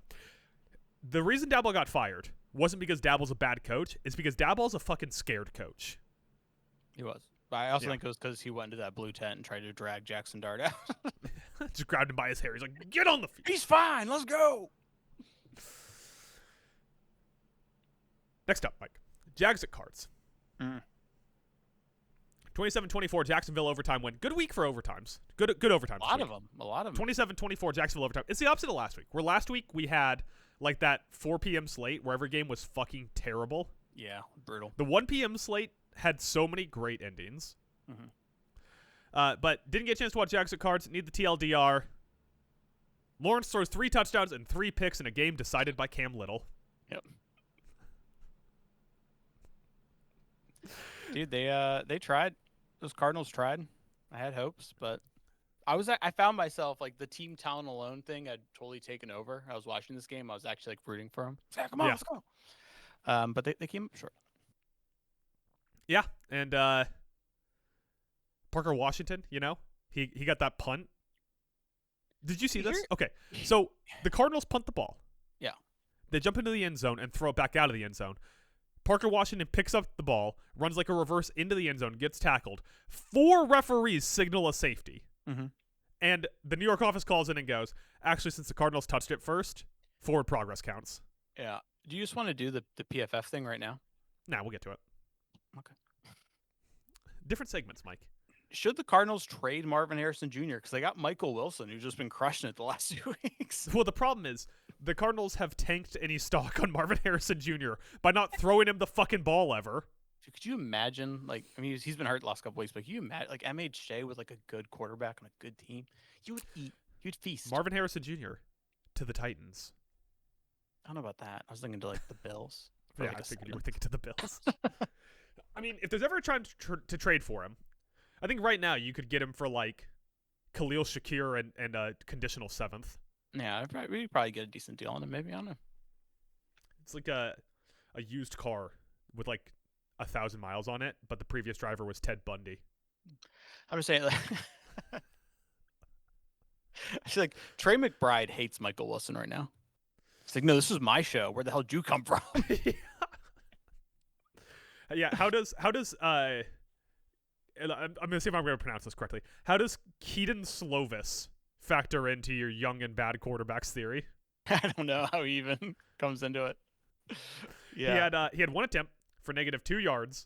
The reason Dabble got fired wasn't because Dabble's a bad coach. It's because Dabble's a fucking scared coach. He was. But I also think it was because he went into that blue tent and tried to drag Jackson Dart out. Just grabbed him by his hair. He's like, get on the field. He's fine. Let's go. Next up, Mike. Jags at Cards. 27-24 Jacksonville overtime win. Good week for overtimes. Good overtimes. A lot of them. 27-24 Jacksonville overtime. It's the opposite of last week. Where last week we had like that 4 p.m. slate where every game was fucking terrible. Yeah, brutal. The 1 p.m. slate had so many great endings. But didn't get a chance to watch Jags at Cards. Need the TLDR. Lawrence throws 3 touchdowns and 3 picks in a game decided by Cam Little. Yep. Dude, they tried. Those Cardinals tried. I had hopes, but I found myself like the team talent alone thing had totally taken over. I was watching this game. I was actually like rooting for them. Like, come on, let's go. But they came up short. Yeah, and Parker Washington, he got that punt. Did you see this? Okay, so the Cardinals punt the ball. Yeah. They jump into the end zone and throw it back out of the end zone. Parker Washington picks up the ball, runs like a reverse into the end zone, gets tackled. 4 referees signal a safety. And the New York office calls in and goes, actually, since the Cardinals touched it first, forward progress counts. Yeah. Do you just want to do the PFF thing right now? Nah, we'll get to it. Okay. Different segments, Mike. Should the Cardinals trade Marvin Harrison Jr.? Because they got Michael Wilson, who's just been crushing it the last 2 weeks. Well, the problem is the Cardinals have tanked any stock on Marvin Harrison Jr. by not throwing him the fucking ball ever. Could you imagine, he's been hurt the last couple weeks, but can you imagine, MHJ with, a good quarterback on a good team? You would eat. You'd feast. Marvin Harrison Jr. to the Titans. I don't know about that. I was thinking to, the Bills. Yeah, I figured you were thinking to the Bills. I mean, if there's ever a time to trade for him, I think right now you could get him for, Khalil Shakir and a conditional 7th. Yeah, we'd probably get a decent deal on him, maybe. I don't know. It's like a used car with, 1,000 miles on it, but the previous driver was Ted Bundy. I'm just saying, it's like Trey McBride hates Michael Wilson right now. It's like, no, this is my show. Where the hell did you come from? Yeah. How does I'm gonna see if I'm gonna pronounce this correctly. How does Keaton Slovis factor into your young and bad quarterbacks theory? I don't know how he even comes into it. Yeah, he had 1 attempt for -2 yards,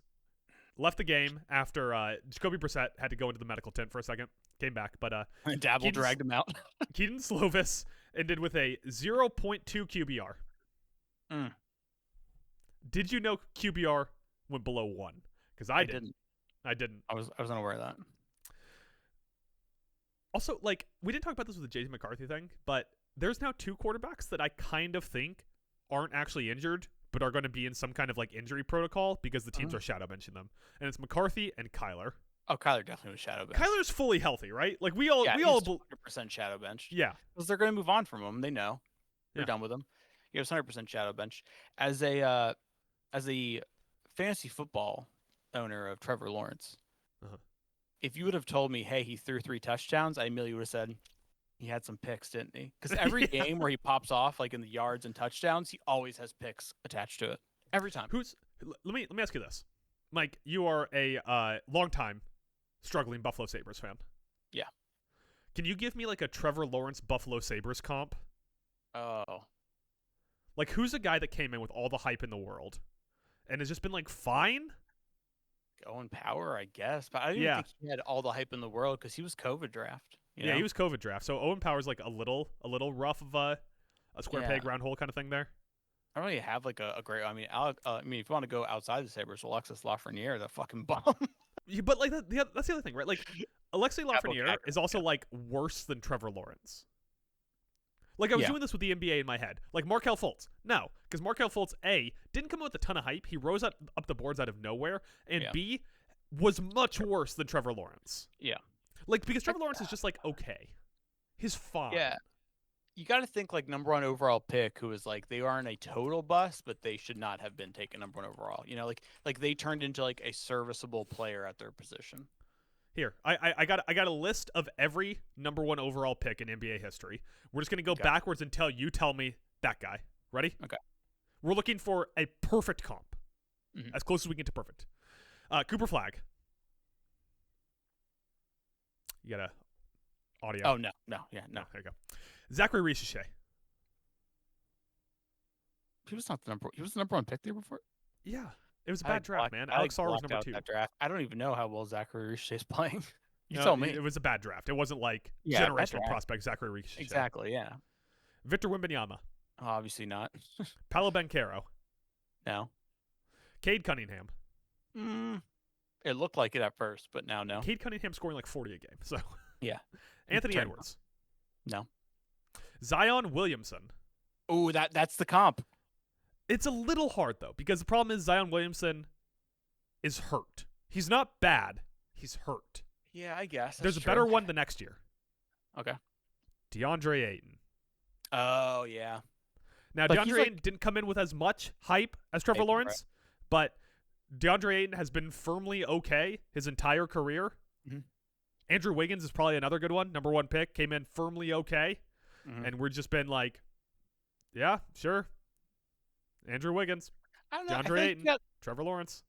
left the game after Jacoby Brissett had to go into the medical tent for a second, came back, but Dabble dragged him out. Keaton Slovis ended with a 0.2 QBR. Did you know QBR went below 1? Because I didn't. I was unaware of that. Also, we didn't talk about this with the J.J. McCarthy thing, but there's now 2 quarterbacks that I kind of think aren't actually injured, but are going to be in some kind of injury protocol because the teams are shadow benching them, and it's McCarthy and Kyler. Oh, Kyler definitely was shadow bench. Kyler's fully healthy, right? We all 100% shadow bench. Yeah, because they're going to move on from him. They know they're done with him. He was 100% shadow bench. As a fantasy football owner of Trevor Lawrence, if you would have told me, hey, he threw 3 touchdowns, I immediately would have said he had some picks, didn't he? Because every game where he pops off, in the yards and touchdowns, he always has picks attached to it. Every time. Let me ask you this, Mike. You are a longtime struggling Buffalo Sabres fan. Yeah. Can you give me a Trevor Lawrence Buffalo Sabres comp? Oh. Who's a guy that came in with all the hype in the world and has just been fine? Owen Power, I guess, but I didn't think he had all the hype in the world because he was COVID draft. You know? He was COVID draft. So Owen Power's a little rough of a square peg round hole kind of thing there. I don't really have a great. I mean, if you want to go outside the Sabres, Alexis Lafreniere, the fucking bum. But that's the other thing, right? Alexis Lafreniere is also worse than Trevor Lawrence. I was doing this with the NBA in my head. Markelle Fultz. No, because Markelle Fultz, A, didn't come with a ton of hype. He rose up the boards out of nowhere. And B, was much worse than Trevor Lawrence. Yeah. Because Trevor Lawrence is just okay. He's fine. Yeah. you got to think like number 1 overall pick, who is like they aren't a total bust, but they should not have been taken number 1 overall. You know, like they turned into like a serviceable player at their position. Here, I got a list of every number 1 overall pick in NBA history. We're just gonna go backwards until you tell me that guy. Ready? Okay. We're looking for a perfect comp, as close as we can to perfect. Cooper Flag. You got a audio? Oh no. Yeah, no. There you go. Zachary Richeche. He was not the number. He was the number 1 pick there before. Yeah, it was a bad draft, man. I Alex Sarr was blocked number out 2. that draft. I don't even know how well Zachary Richeche is playing. You No, tell me. It was a bad draft. It wasn't like Yeah, bad generational draft. prospect Zachary Richeche. Exactly. Yeah. Victor Wembanyama. Obviously not. Paolo Banchero. No. Cade Cunningham. It looked like it at first, but now no. Cade Cunningham scoring like 40 a game. So Yeah. Anthony Turn- Edwards. No. Zion Williamson. Oh, that's the comp. It's a little hard though, because the problem is Zion Williamson is hurt. He's not bad. He's hurt. Yeah, I guess. There's a better one the next year. Okay. DeAndre Ayton. Oh, yeah. Now, Like, DeAndre Ayton didn't come in with as much hype as Trevor Hype, Lawrence, but DeAndre Ayton has been firmly okay his entire career. Mhm. Andrew Wiggins is probably another good one. Number 1 pick, came in firmly okay. Mhm. And we've just been like, yeah, sure. Andrew Wiggins, I don't know. DeAndre Ayton, Trevor Lawrence.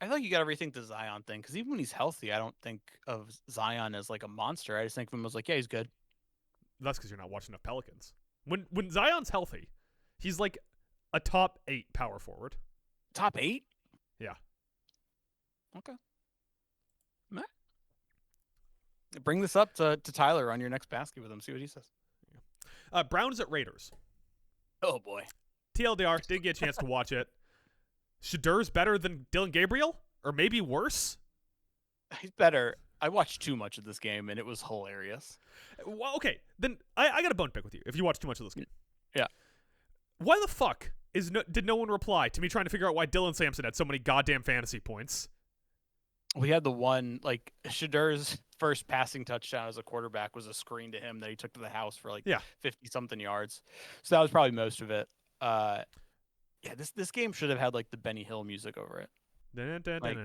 I feel like you got to rethink the Zion thing, because even when he's healthy, I don't think of Zion as like a monster. I just think of him as like, yeah, he's good. That's because you're not watching enough Pelicans. When Zion's healthy, he's like a top 8 power forward. Top 8? Yeah. Okay. Meh. Bring this up to Tyler on your next basket with him. See what he says. Browns at Raiders. Oh, boy. TLDR, didn't get a chance to watch it. Shadur's better than Dylan Gabriel? Or maybe worse? He's better. I watched too much of this game, and it was hilarious. Well, okay, then I got a bone to pick with you if you watch too much of this game. Yeah. Why the fuck did no one reply to me trying to figure out why Dylan Sampson had so many goddamn fantasy points? We had the one, like, Shadur's first passing touchdown as a quarterback was a screen to him that he took to the house for, like, 50-something yards. So that was probably most of it. Yeah, this game should have had, like, the Benny Hill music over it. Exactly.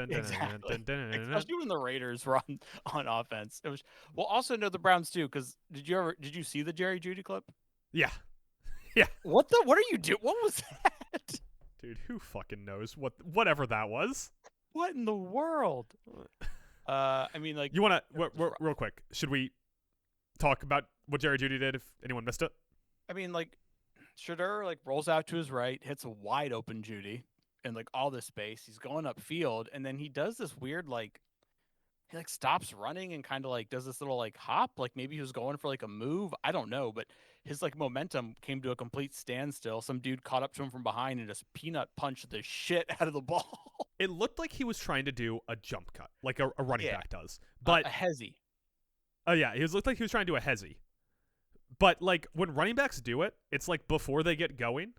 Especially when the Raiders were on offense. It was also know the Browns too, because did you see the Jerry Jeudy clip? Yeah. What are you doing? What was that? Dude, who fucking knows whatever that was? What in the world? I mean, like, you want to real quick? Should we talk about what Jerry Jeudy did if anyone missed it? I mean, like, Shadur like rolls out to his right, hits a wide open Jeudy in like all this space. He's going upfield, and then he does this weird he like stops running and kind of like does this little like hop, like maybe he was going for like a move. I don't know, but his like momentum came to a complete standstill. Some dude caught up to him from behind and just peanut punched the shit out of the ball. It looked like he was trying to do a jump cut, like a running back does, but a hezzy. Oh yeah, it looked like he was trying to do a hezzy. But like when running backs do it, it's like before they get going,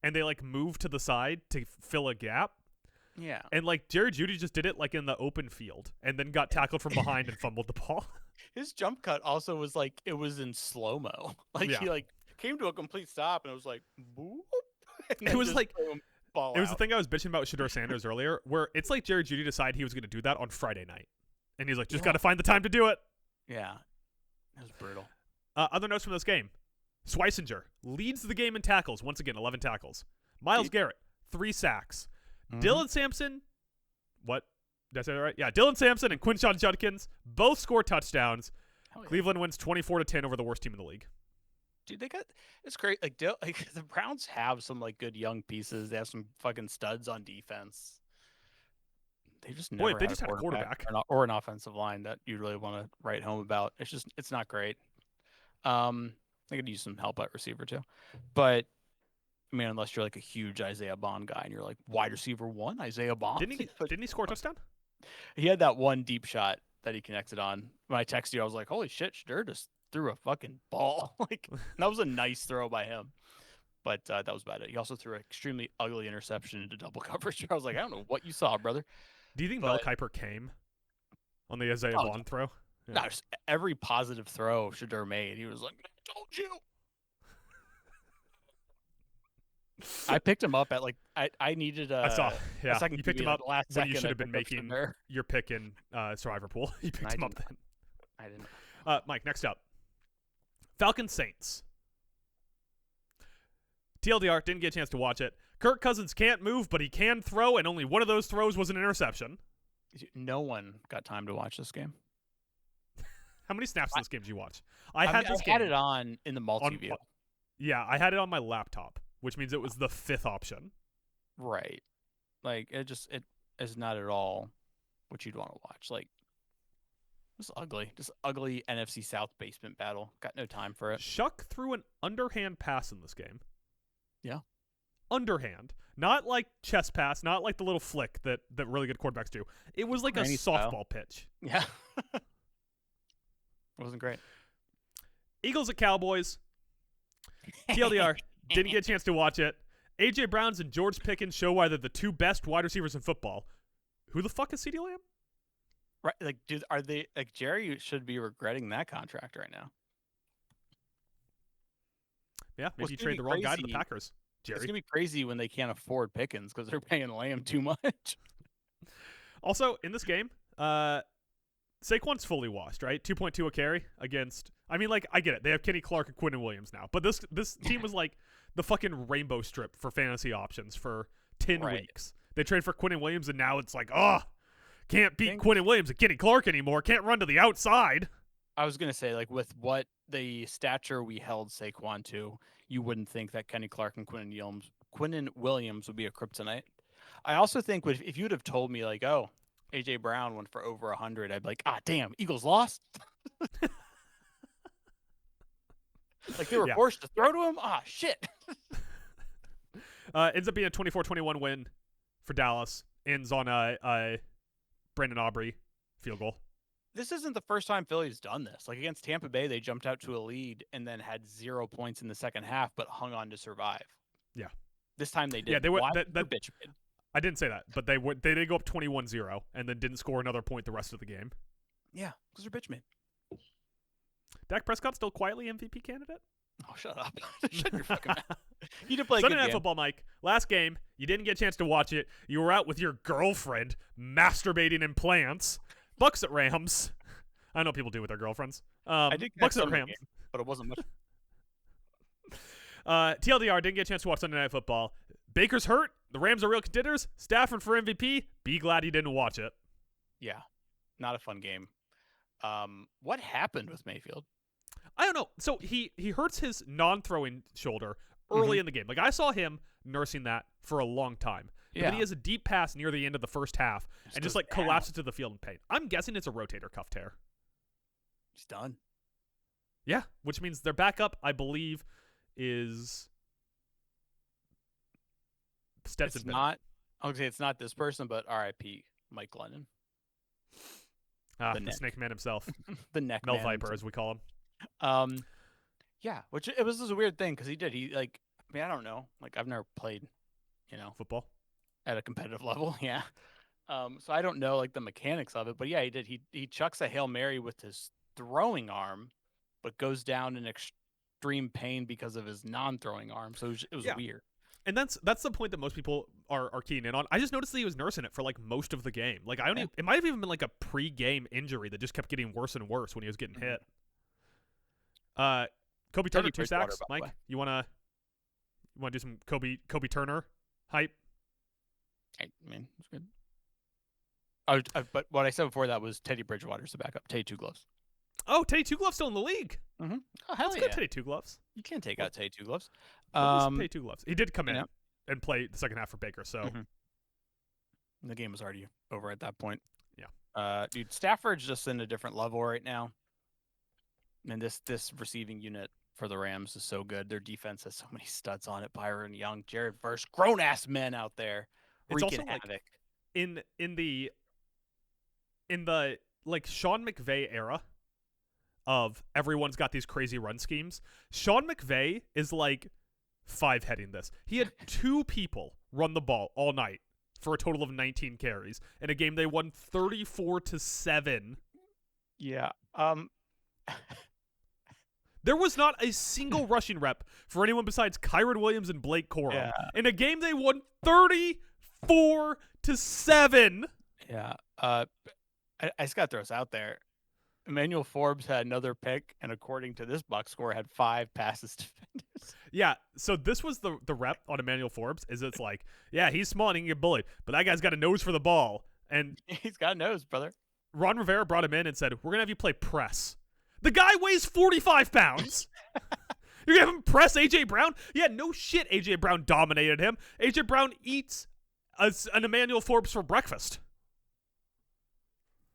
and they like move to the side to fill a gap. Yeah. And like Jerry Jeudy just did it like in the open field, and then got tackled from behind and fumbled the ball. His jump cut also was like it was in slow mo. Like he like came to a complete stop, and it was like boop. It was like ball it was out. the thing I was bitching about with Shador Sanders earlier, where it's like Jerry Jeudy decided he was going to do that on Friday night, and he's like, just got to find the time to do it. Yeah, it was brutal. Other notes from this game: Schweisinger leads the game in tackles once again, 11 tackles. Myles Garrett, 3 sacks. Dylan Sampson, what? Did I say that right? Yeah, Dylan Sampson and Quinshon Judkins both score touchdowns. Yeah. Cleveland wins 24-10 over the worst team in the league. Dude, it's great. Like the Browns have some like good young pieces. They have some fucking studs on defense. They just never they just had a quarterback or an offensive line that you really want to write home about. It's not great. They could use some help at receiver too, but I mean, unless you're like a huge Isaiah Bond guy and you're like wide receiver 1, Isaiah Bond. Didn't he score a touchdown? He had that one deep shot that he connected on. When I texted you, I was like, holy shit, Shadur just threw a fucking ball. Like that was a nice throw by him. But that was about it. He also threw an extremely ugly interception into double coverage. I was like, I don't know what you saw, brother. Do you think Mel Kiper came on the Isaiah Bond throw? Yeah. No, just every positive throw Shadur made, he was like, don't you. I picked him up at I needed I saw. a Yeah, second you picked QB, him up the last when you second. should I have been picked up making Shedeur. your pick in Survivor Pool. You picked him up then. I didn't. Mike, next up. Falcons Saints. TLDR, didn't get a chance to watch it. Kirk Cousins can't move, but he can throw, and only one of those throws was an interception. No one got time to watch this game. How many snaps in this game did you watch? I had it on in the multi-view. Yeah, I had it on my laptop, which means it was the 5th option. Right. Like, it is not at all what you'd want to watch. Like, it's ugly. Just ugly NFC South basement battle. Got no time for it. Shuck threw an underhand pass in this game. Yeah. Underhand. Not like chest pass, not like the little flick that really good quarterbacks do. It was like Granny a style. softball pitch. Yeah. It wasn't great. Eagles at Cowboys. TLDR, didn't get a chance to watch it. A.J. Browns and George Pickens show why they're the 2 best wide receivers in football. Who the fuck is CeeDee Lamb? Right, like, dude, are they like Jerry should be regretting that contract right now? Yeah, maybe Well, you it's gonna trade be the wrong guy to the crazy. Packers, Jerry. It's gonna be crazy when they can't afford Pickens because they're paying Lamb too much. Also, in this game, Saquon's fully washed, right? 2.2 a carry against. I mean, like, I get it. They have Kenny Clark and Quinnen Williams now, but this team was like the fucking rainbow strip for fantasy options for 10 weeks. They trade for Quinnen Williams, and now it's like, can't beat Quinnen Williams and Kenny Clark anymore. Can't run to the outside. I was gonna say, like, with what the stature we held Saquon to, you wouldn't think that Kenny Clark and Quinnen Williams would be a kryptonite. I also think if you would have told me, like, oh, A.J. Brown went for over 100, I'd be like, damn, Eagles lost. Like, they were forced to throw to him? Shit. Ends up being a 24-21 win for Dallas. Ends on a Brandon Aubrey field goal. This isn't the first time Philly's done this. Like, against Tampa Bay, they jumped out to a lead and then had 0 points in the second half, but hung on to survive. Yeah. This time they did. Yeah, they were. Bitch. I didn't say that, but they did go up 21-0 and then didn't score another point the rest of the game. Yeah, because they're bitch made. Dak Prescott still quietly MVP candidate? Oh, shut up. Shut your fucking mouth. You did play a Sunday good Night game. Football, Mike. Last game, you didn't get a chance to watch it. You were out with your girlfriend masturbating in plants. Bucks at Rams. I know people do with their girlfriends. I did Bucks at some of the Rams. game, but it wasn't much. TLDR, didn't get a chance to watch Sunday Night Football. Baker's hurt. The Rams are real contenders. Stafford for MVP. Be glad he didn't watch it. Yeah, not a fun game. What happened with Mayfield? I don't know. So he hurts his non-throwing shoulder early in the game. Like, I saw him nursing that for a long time. But then he has a deep pass near the end of the first half and just like collapses to the field in pain. I'm guessing it's a rotator cuff tear. He's done. Yeah, which means their backup, I believe, is Stetson. It's not. I would say it's not this person, but R.I.P. Mike Glennon. The Snake Man himself. The neck Mel man Viper, himself. as we call him. Yeah, which it was just a weird thing because he did. He like, I mean, I don't know. Like, I've never played, Football at a competitive level. Yeah. So I don't know like the mechanics of it, but yeah, he did. He chucks a Hail Mary with his throwing arm, but goes down in extreme pain because of his non-throwing arm. So it was weird. And that's the point that most people are keying in on. I just noticed that he was nursing it for like most of the game. Like, it might have even been like a pre-game injury that just kept getting worse and worse when he was getting hit. Kobe Turner, 2 sacks. Mike, you wanna do some Kobe Turner hype? I mean, it's good. But what I said before that was Teddy Bridgewater's the backup. Teddy Two Gloves. Oh, Teddy Two Gloves still in the league. Mm-hmm. Oh, hell Let's yeah. go Teddy Two Gloves. You can't take out Teddy Two Gloves. Teddy Two Gloves. He did come in Yeah. and play the second half for Baker. So The game was already over at that point. Yeah. Dude, Stafford's just in a different level right now. And this receiving unit for the Rams is so good. Their defense has so many studs on it. Byron Young, Jared Verse, grown ass men out there It's wreaking also like havoc. in the like Sean McVay era of everyone's got these crazy run schemes. Sean McVay is like 5-heading this. He had 2 people run the ball all night for a total of 19 carries in a game they won 34-7. Yeah. There was not a single rushing rep for anyone besides Kyron Williams and Blake Corum. Yeah. In a game they won 34-7. Yeah. I just got to throw this out there. Emmanuel Forbes had another pick, and according to this box score, had 5 passes defended. Yeah, so this was the rep on Emmanuel Forbes, is it's like, yeah, he's small and he can get bullied, but that guy's got a nose for the ball. And He's got a nose, brother. Ron Rivera brought him in and said, we're going to have you play press. The guy weighs 45 pounds. You're going to have him press A.J. Brown? Yeah, no shit, A.J. Brown dominated him. A.J. Brown eats an Emmanuel Forbes for breakfast.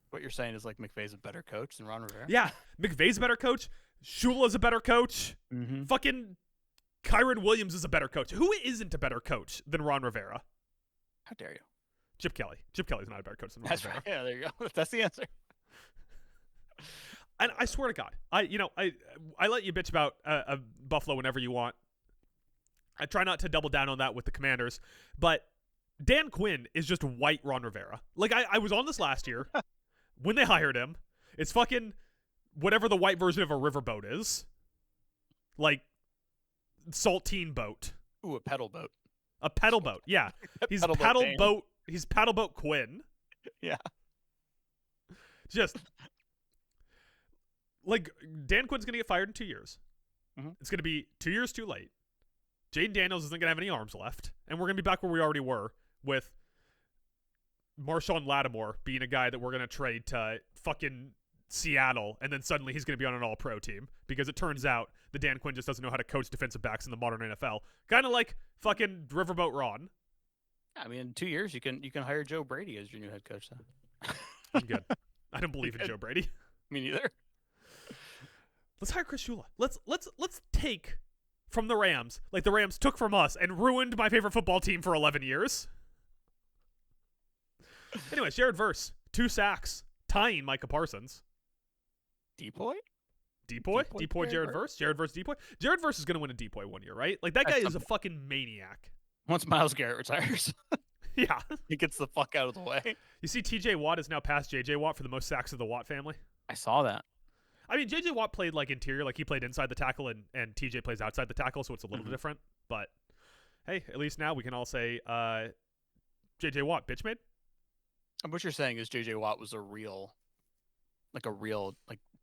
What you're saying is like McVay's a better coach than Ron Rivera? Yeah, McVay's a better coach. Shula's a better coach. Mm-hmm. Fucking Kyron Williams is a better coach. Who isn't a better coach than Ron Rivera? How dare you? Chip Kelly. Chip Kelly's not a better coach than Ron That's Rivera. right. Yeah, there you go. That's the answer. And I swear to God, I let you bitch about Buffalo whenever you want. I try not to double down on that with the Commanders, but Dan Quinn is just white Ron Rivera. Like, I was on this last year when they hired him. It's fucking whatever the white version of a riverboat is. Like, saltine boat. Ooh, a pedal boat. A pedal boat, yeah. He's Pedal boat boat. He's paddle boat Quinn. Yeah. Just like Dan Quinn's gonna get fired in 2 years. Mm-hmm. It's gonna be 2 years too late. Jaden Daniels isn't gonna have any arms left, and we're gonna be back where we already were with Marshawn Lattimore being a guy that we're gonna trade to fucking Seattle, and then suddenly he's gonna be on an All-Pro team because it turns out that Dan Quinn just doesn't know how to coach defensive backs in the modern NFL. Kind of like fucking Riverboat Ron. I mean, in 2 years, you can hire Joe Brady as your new head coach. Then. I'm good. I don't believe in Joe Brady. Me neither. Let's hire Chris Shula. Let's take from the Rams, like the Rams took from us and ruined my favorite football team for 11 years. Anyways, Jared Verse, 2 sacks, tying Micah Parsons. Depoy? Depoy Jared Verse? Jared Verse Depoy? Jared Verse is going to win a Depoy one year, right? Like, that guy is a fucking maniac. Once Myles Garrett retires, Yeah. he gets the fuck out of the way. You see TJ Watt is now past JJ Watt for the most sacks of the Watt family? I saw that. I mean, JJ Watt played like interior, like he played inside the tackle, and TJ plays outside the tackle, so it's a little different. But hey, at least now we can all say JJ Watt, bitch made. And what you're saying is JJ Watt was a real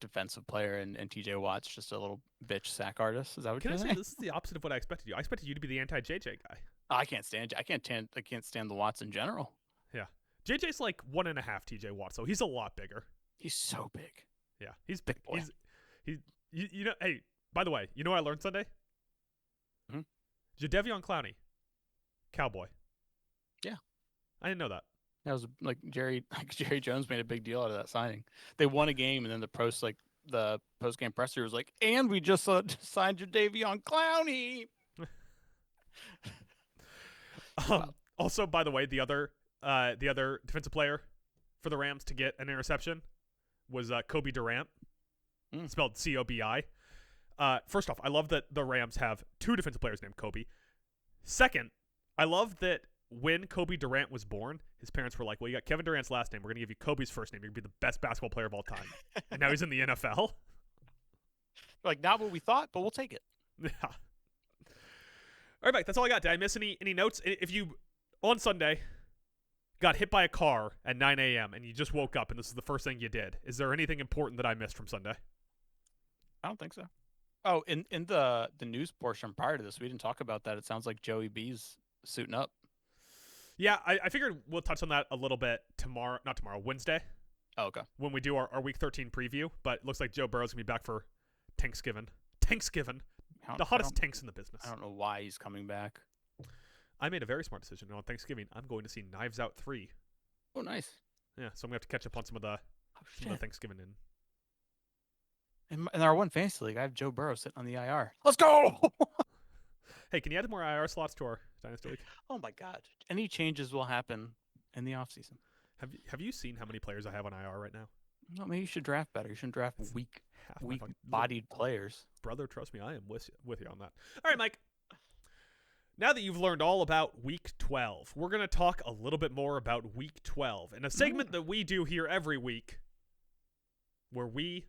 defensive player, and TJ Watt's just a little bitch sack artist. Is that what Can you're I say saying? this is the opposite of what I expected you? I expected you to be the anti-JJ guy. I can't stand the Watts in general. Yeah. JJ's like 1.5 TJ Watt, so he's a lot bigger. He's so big. Yeah. He's Big boy. You know, hey, by the way, you know what I learned Sunday? Jadeveon Clowney, Cowboy. Yeah. I didn't know that. That was like Jerry Jones made a big deal out of that signing. They won a game, and then the post game presser was like, "And we just signed Jadeveon Clowney." Also, by the way, the other defensive player for the Rams to get an interception was Kobe Durant, spelled C-O-B-I. First off, I love that the Rams have 2 defensive players named Kobe. Second, I love that when Kobe Durant was born, his parents were like, well, you got Kevin Durant's last name. We're going to give you Kobe's first name. You're going to be the best basketball player of all time. And now he's in the NFL. Like, not what we thought, but we'll take it. Yeah. All right, Mike, that's all I got. Did I miss any notes? If you, on Sunday, got hit by a car at 9 a.m. and you just woke up and this is the first thing you did, is there anything important that I missed from Sunday? I don't think so. Oh, in the news portion prior to this, we didn't talk about that. It sounds like Joey B's suiting up. Yeah, I figured we'll touch on that a little bit Wednesday. Oh, okay. When we do our Week 13 preview, but it looks like Joe Burrow's going to be back for Thanksgiving. The hottest tanks in the business. I don't know why he's coming back. I made a very smart decision. On Thanksgiving, I'm going to see Knives Out 3. Oh, nice. Yeah, so I'm going to have to catch up on some of the Thanksgiving in our one fantasy league, I have Joe Burrow sitting on the IR. Let's go! Hey, can you add more IR slots to our Dynasty League? Oh, my God. Any changes will happen in the offseason. Have you seen how many players I have on IR right now? No, maybe you should draft better. You shouldn't draft weak-bodied players. Brother, trust me, I am with you on that. All right, Mike. Now that you've learned all about Week 12, we're going to talk a little bit more about Week 12 in a segment that we do here every week where we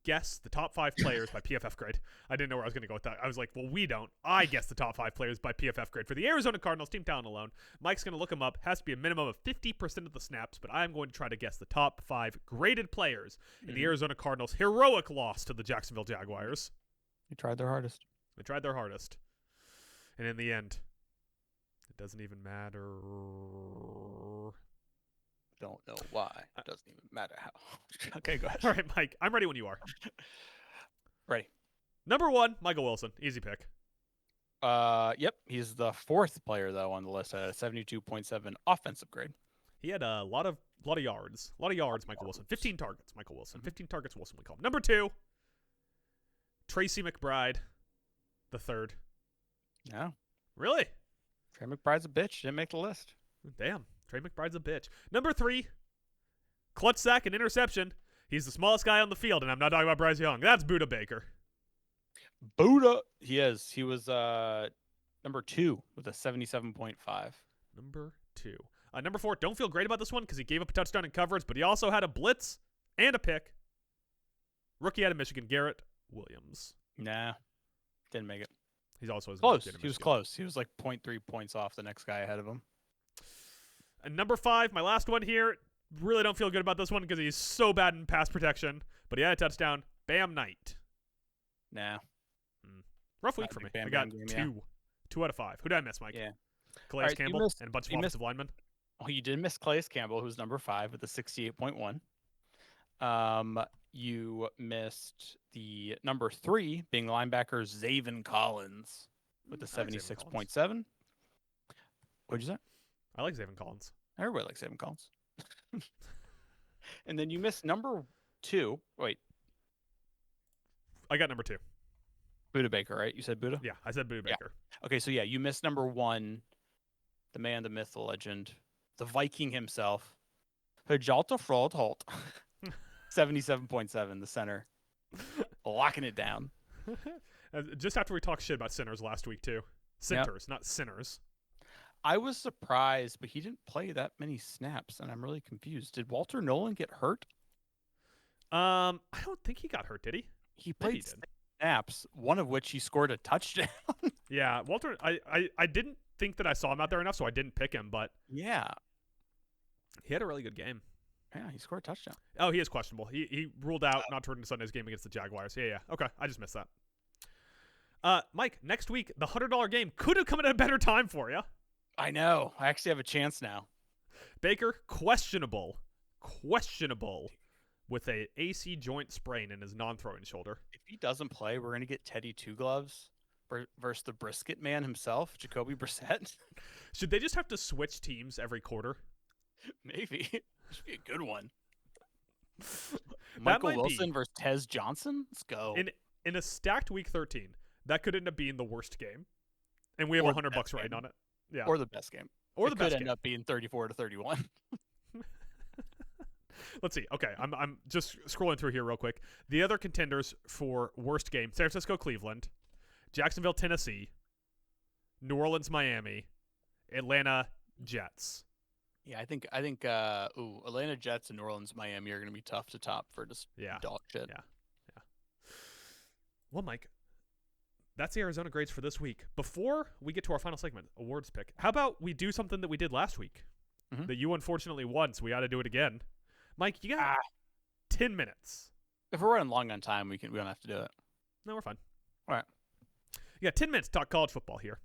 guess the top 5 players by PFF grade. I didn't know where I was going to go with that. I was like, well, we don't. I guess the top 5 players by PFF grade. For the Arizona Cardinals, team talent alone, Mike's going to look them up. Has to be a minimum of 50% of the snaps, but I'm going to try to guess the top 5 graded players in the Arizona Cardinals' heroic loss to the Jacksonville Jaguars. They tried their hardest. They tried their hardest. And in the end, it doesn't even matter. Don't know why. It doesn't even matter how. Okay, go ahead. All right, Mike. I'm ready when you are. Ready. Number 1, Michael Wilson. Easy pick. Yep. He's the 4th player though on the list at a 72.7 offensive grade. He had a lot of yards. A lot of yards, Michael Wilson. 15 targets, Michael Wilson. 15 targets, Wilson, we call him. Number 2, Tracy McBride, the 3rd. No. Really? Trey McBride's a bitch. Didn't make the list. Damn. Trey McBride's a bitch. Number 3, clutch sack and interception. He's the smallest guy on the field, and I'm not talking about Bryce Young. That's Budda Baker. Buddha. He is. He was number 2 with a 77.5. Number 2. Number 4, don't feel great about this one because he gave up a touchdown in coverage, but he also had a blitz and a pick. Rookie out of Michigan, Garrett Williams. Nah. Didn't make it. He's also Close. He was close. He was like 0.3 points off the next guy ahead of him. And number 5, my last one here. Really don't feel good about this one because he's so bad in pass protection, but he had a touchdown. Bam Knight. Nah. Rough week for me. I got 2 out of 5. Who did I miss, Mike? Yeah. Calais Campbell and a bunch of offensive linemen. Oh, you did miss Calais Campbell, who's number 5 with a 68.1. You missed the number 3 being linebacker Zaven Collins with a 76.7. What'd you say? I like Zaven Collins. Everybody likes Zaven Collins. And then you missed number 2. Wait. I got number 2. Budda Baker, right? You said Budda? Yeah, I said Budda Baker. Okay, so yeah, you missed number 1, the man, the myth, the legend, the Viking himself, Hjalta Frold Holt, 77.7, the center, locking it down. Just after we talked shit about sinners last week too. Centers, not sinners. I was surprised, but he didn't play that many snaps, and I'm really confused. Did Walter Nolan get hurt? I don't think he got hurt, did he? He played snaps, one of which he scored a touchdown. Yeah, Walter, I didn't think that I saw him out there enough, so I didn't pick him, but yeah, he had a really good game. Yeah, he scored a touchdown. Oh, he is questionable. He ruled out not to return to Sunday's game against the Jaguars. Yeah. Okay, I just missed that. Mike, next week, the $100 game could have come at a better time for you. I know. I actually have a chance now. Baker, questionable with a AC joint sprain in his non-throwing shoulder. If he doesn't play, we're going to get Teddy Two Gloves versus the brisket man himself, Jacoby Brissett. Should they just have to switch teams every quarter? Maybe. This should be a good one. Michael Wilson versus Tez Johnson? Let's go. In a stacked week 13, that could end up being the worst game. And we have $100 right on it. Yeah. Or the best game. Or the best game. Could end up being 34-31. Let's see. Okay, I'm just scrolling through here real quick. The other contenders for worst game: San Francisco, Cleveland, Jacksonville, Tennessee, New Orleans, Miami, Atlanta, Jets. Yeah, I think Atlanta Jets and New Orleans, Miami are going to be tough to top for just dog shit. Yeah. Well, Mike, that's the Arizona grades for this week. Before we get to our final segment, awards pick, how about we do something that we did last week that you unfortunately won, so we got to do it again. Mike, you got 10 minutes. If we're running long on time, we don't have to do it. No, we're fine. All right. You got 10 minutes to talk college football here.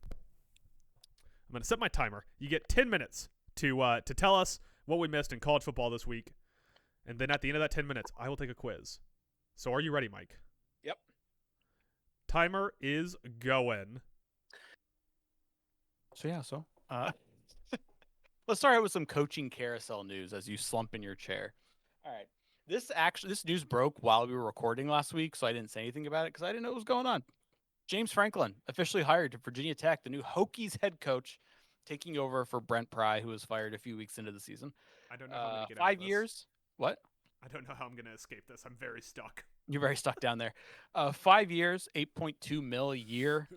I'm going to set my timer. You get 10 minutes to tell us what we missed in college football this week. And then at the end of that 10 minutes, I will take a quiz. So are you ready, Mike? Yep. Timer is going. So let's start out with some coaching carousel news as you slump in your chair. All right. This news broke while we were recording last week, so I didn't say anything about it because I didn't know what was going on. James Franklin officially hired to Virginia Tech, the new Hokies head coach, taking over for Brent Pry, who was fired a few weeks into the season. I don't know how I'm going to get 5 years. What? I don't know how I'm going to escape this. I'm very stuck. You're very stuck down there. 5 years, $8.2 million a year.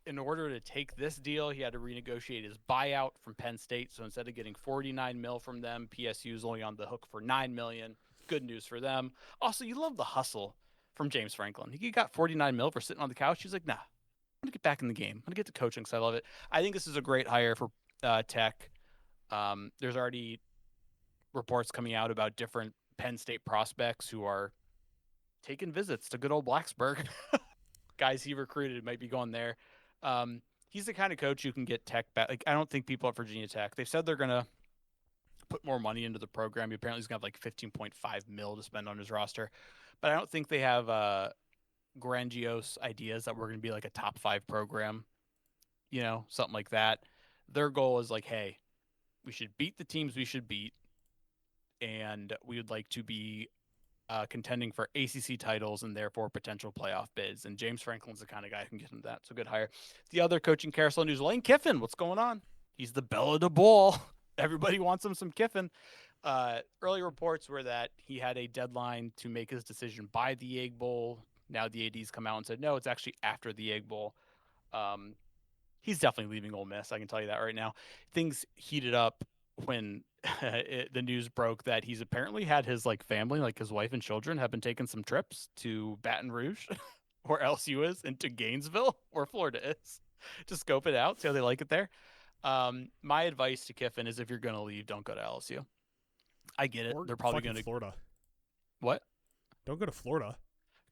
In order to take this deal, he had to renegotiate his buyout from Penn State. So instead of getting $49 million from them, PSU is only on the hook for $9 million. Good news for them. Also, you love the hustle from James Franklin. He got 49 mil for sitting on the couch. He's like, nah, I'm going to get back in the game. I'm going to get to coaching because I love it. I think this is a great hire for Tech. There's already reports coming out about different Penn State prospects who are taking visits to good old Blacksburg. Guys he recruited might be going there. He's the kind of coach who can get Tech back. Like, I don't think people at Virginia Tech, they've said they're going to put more money into the program. Apparently he's going to have like 15.5 mil to spend on his roster. But I don't think they have grandiose ideas that we're going to be like a top 5 program, something like that. Their goal is like, hey, we should beat the teams we should beat, and we would like to be contending for ACC titles and therefore potential playoff bids. And James Franklin's the kind of guy who can get him that. So good hire. The other coaching carousel news, Lane Kiffin. What's going on? He's the belle of the ball. Everybody wants him some Kiffin. Early reports were that he had a deadline to make his decision by the Egg Bowl. Now the AD's come out and said, no, it's actually after the Egg Bowl. He's definitely leaving Ole Miss. I can tell you that right now. Things heated up when the news broke that he's apparently had his family, like his wife and children, have been taking some trips to Baton Rouge, where LSU is, and to Gainesville, where Florida is, to scope it out, see how they like it there. My advice to Kiffin is, if you're going to leave, don't go to LSU. I get it. Or They're probably going to Florida. What? Don't go to Florida.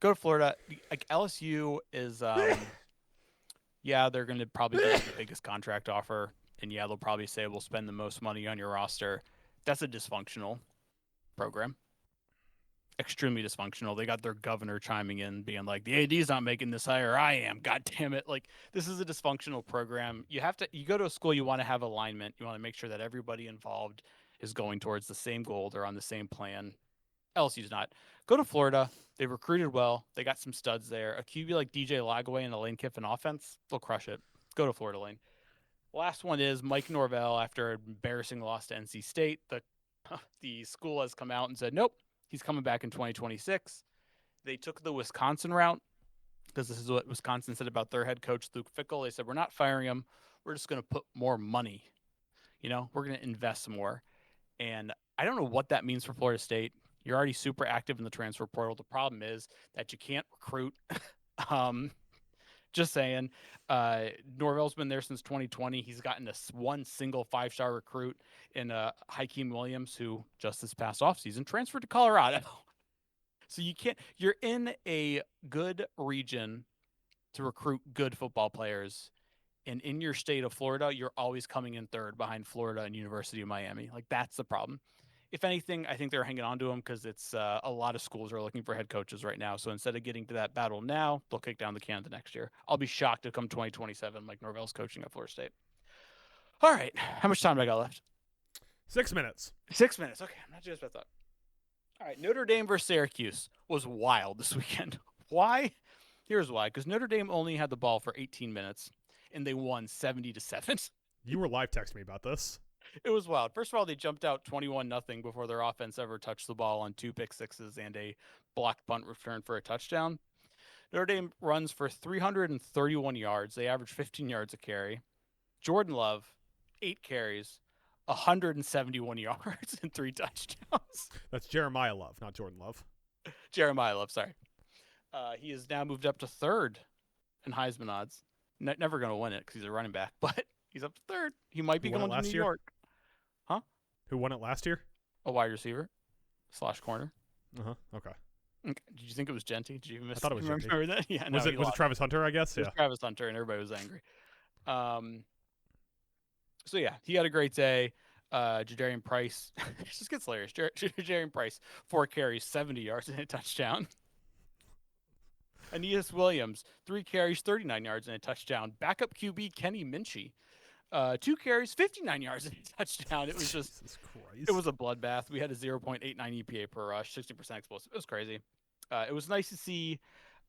Go to Florida. Like, LSU is, yeah, they're going to probably get the biggest contract offer. And yeah, they'll probably say we'll spend the most money on your roster. That's a dysfunctional program. Extremely dysfunctional. They got their governor chiming in, being like, the AD's not making this hire. I am. God damn it. Like, this is a dysfunctional program. You go to a school, you want to have alignment. You want to make sure that everybody involved is going towards the same goal. They're on the same plan. LSU's not. Go to Florida. They recruited well. They got some studs there. A QB like DJ Lagaway and the Lane Kiffin offense, they'll crush it. Go to Florida, Lane. Last one is Mike Norvell. After an embarrassing loss to NC State, the school has come out and said, nope, he's coming back in 2026. They took the Wisconsin route, because this is what Wisconsin said about their head coach, Luke Fickell. They said, we're not firing him. We're just going to put more money. We're going to invest more. And I don't know what that means for Florida State. You're already super active in the transfer portal. The problem is that you can't recruit. Just saying. Norvell's been there since 2020. He's gotten one single 5-star recruit in Hakeem Williams, who just this past offseason transferred to Colorado. So you're in a good region to recruit good football players. And in your state of Florida, you're always coming in third behind Florida and University of Miami. Like, that's the problem. If anything, I think they're hanging on to him because it's a lot of schools are looking for head coaches right now. So instead of getting to that battle now, they'll kick down the can the next year. I'll be shocked to come 2027, Mike Norvell's coaching at Florida State. All right. How much time do I got left? 6 minutes. 6 minutes. Okay. I'm not just about that. All right. Notre Dame versus Syracuse was wild this weekend. Why? Here's why. Because Notre Dame only had the ball for 18 minutes, and they won 70-7. You were live texting me about this. It was wild. First of all, they jumped out 21-0 before their offense ever touched the ball on 2 pick sixes and a blocked punt return for a touchdown. Notre Dame runs for 331 yards. They average 15 yards a carry. Jordan Love, 8 carries, 171 yards and 3 touchdowns. That's Jeremiah Love, not Jordan Love. Jeremiah Love, sorry. He has now moved up to 3rd in Heisman odds. Never going to win it because he's a running back, but he's up to 3rd. He might be going to New York. Huh? Who won it last year? A wide receiver / corner. Okay. Did you think it was Genty? Did you even miss? I thought it was Genty. Remember that? Yeah. Was it Travis Hunter? I guess. It was Travis Hunter, and everybody was angry. So yeah, he had a great day. Jadarian Price, it just gets hilarious. Jadarian Price, 4 carries, 70 yards and a touchdown. Aeneas Williams, 3 carries, 39 yards and a touchdown. Backup QB Kenny Minchie, 2 carries, 59 yards and a touchdown. It was just, it was a bloodbath. We had a 0.89 EPA per rush, 60% explosive. It was crazy. It was nice to see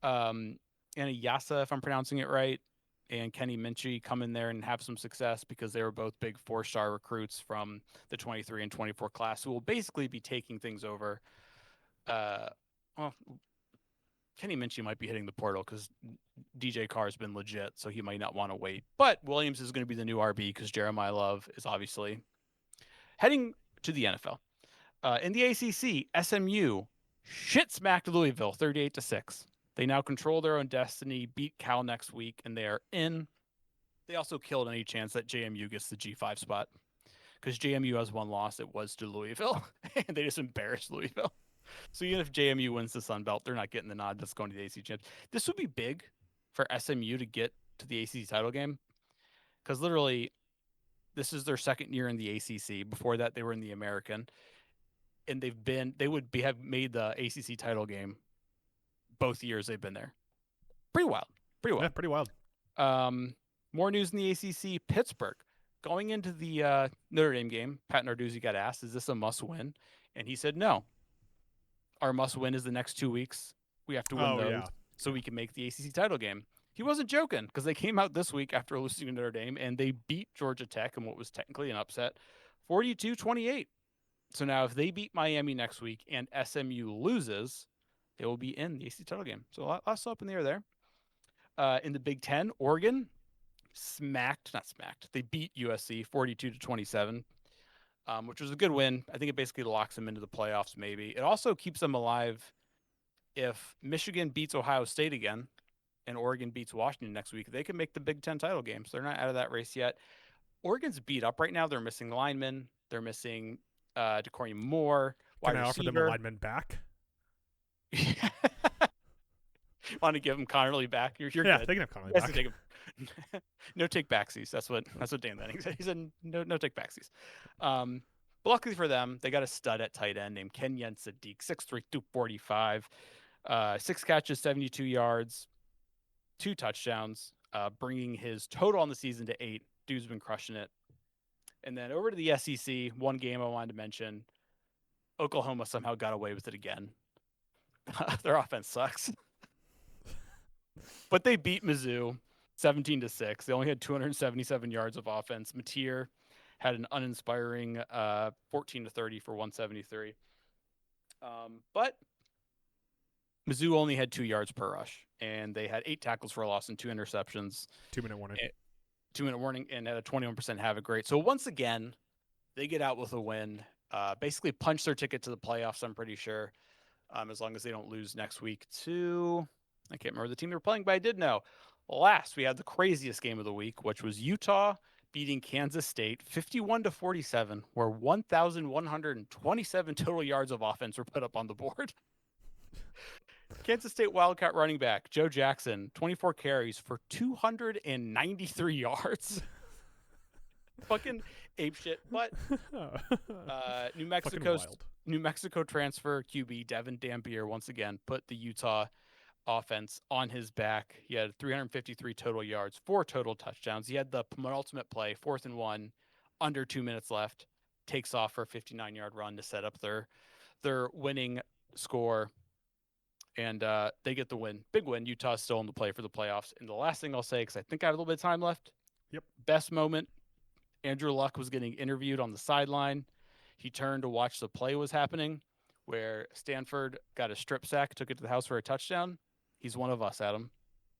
Anayasa, if I'm pronouncing it right, and Kenny Minchie come in there and have some success because they were both big 4-star recruits from the 23 and 24 class who will basically be taking things over. Kenny Minchie might be hitting the portal because DJ Carr has been legit, so he might not want to wait. But Williams is going to be the new RB because Jeremiah Love is obviously heading to the NFL. In the ACC, SMU shit smacked Louisville 38-6. They now control their own destiny, beat Cal next week, and they are in. They also killed any chance that JMU gets the G5 spot because JMU has one loss. It was to Louisville, and they just embarrassed Louisville. So even if JMU wins the Sun Belt, they're not getting the nod that's going to the ACC champs. This would be big for SMU to get to the ACC title game because literally this is their second year in the ACC. Before that, they were in the American, and have made the ACC title game both years they've been there. Pretty wild. Yeah, pretty wild. More news in the ACC. Pittsburgh going into the Notre Dame game. Pat Narduzzi got asked, "Is this a must-win?" And he said, "No. Our must-win is the next 2 weeks. We have to win those so we can make the ACC title game." He wasn't joking because they came out this week after losing to Notre Dame and they beat Georgia Tech in what was technically an upset, 42-28. So now if they beat Miami next week and SMU loses, they will be in the ACC title game. So a lot still up in the air there. In the Big Ten, Oregon they beat USC 42-27, which was a good win. I think it basically locks them into the playoffs maybe. It also keeps them alive if Michigan beats Ohio State again and Oregon beats Washington next week. They can make the Big Ten title game, so they're not out of that race yet. Oregon's beat up right now. They're missing linemen. They're missing DeCorian Moore, wide Can I offer receiver. them a lineman back? Want to give him Connerly back? You're Yeah, good. they can have Connerly back. Take him. No take backsies. That's what Dan Lanning said. He said no take backsies. But luckily for them, they got a stud at tight end named Kenyon Sadiq, 6'3", 245, 6 catches, 72 yards, 2 touchdowns, bringing his total on the season to 8. Dude's been crushing it. And then over to the SEC, one game I wanted to mention. Oklahoma somehow got away with it again. Their offense sucks. But they beat Mizzou 17-6. They only had 277 yards of offense. Mateer had an uninspiring 14-30 for 173. But Mizzou only had 2 yards per rush, and they had 8 tackles for a loss and 2 interceptions. 2-minute warning. 2-minute warning, and had a 21% havoc rate. So once again, they get out with a win. Basically punch their ticket to the playoffs, I'm pretty sure, as long as they don't lose next week to, I can't remember the team they were playing, but I did know. Last, we had the craziest game of the week, which was Utah beating Kansas State 51-47, where 1,127 total yards of offense were put up on the board. Kansas State Wildcat running back Joe Jackson, 24 carries for 293 yards. Fucking apeshit. But New Mexico transfer QB Devin Dampier once again put the Utah offense on his back. He had 353 total yards, 4 total touchdowns. He had the penultimate play, 4th and 1, under 2 minutes left, takes off for a 59-yard run to set up their winning score. And they get the win. Big win. Utah's still in the play for the playoffs. And the last thing I'll say, because I think I have a little bit of time left. Yep. Best moment, Andrew Luck was getting interviewed on the sideline. He turned to watch the play was happening, where Stanford got a strip sack, took it to the house for a touchdown. He's one of us, Adam.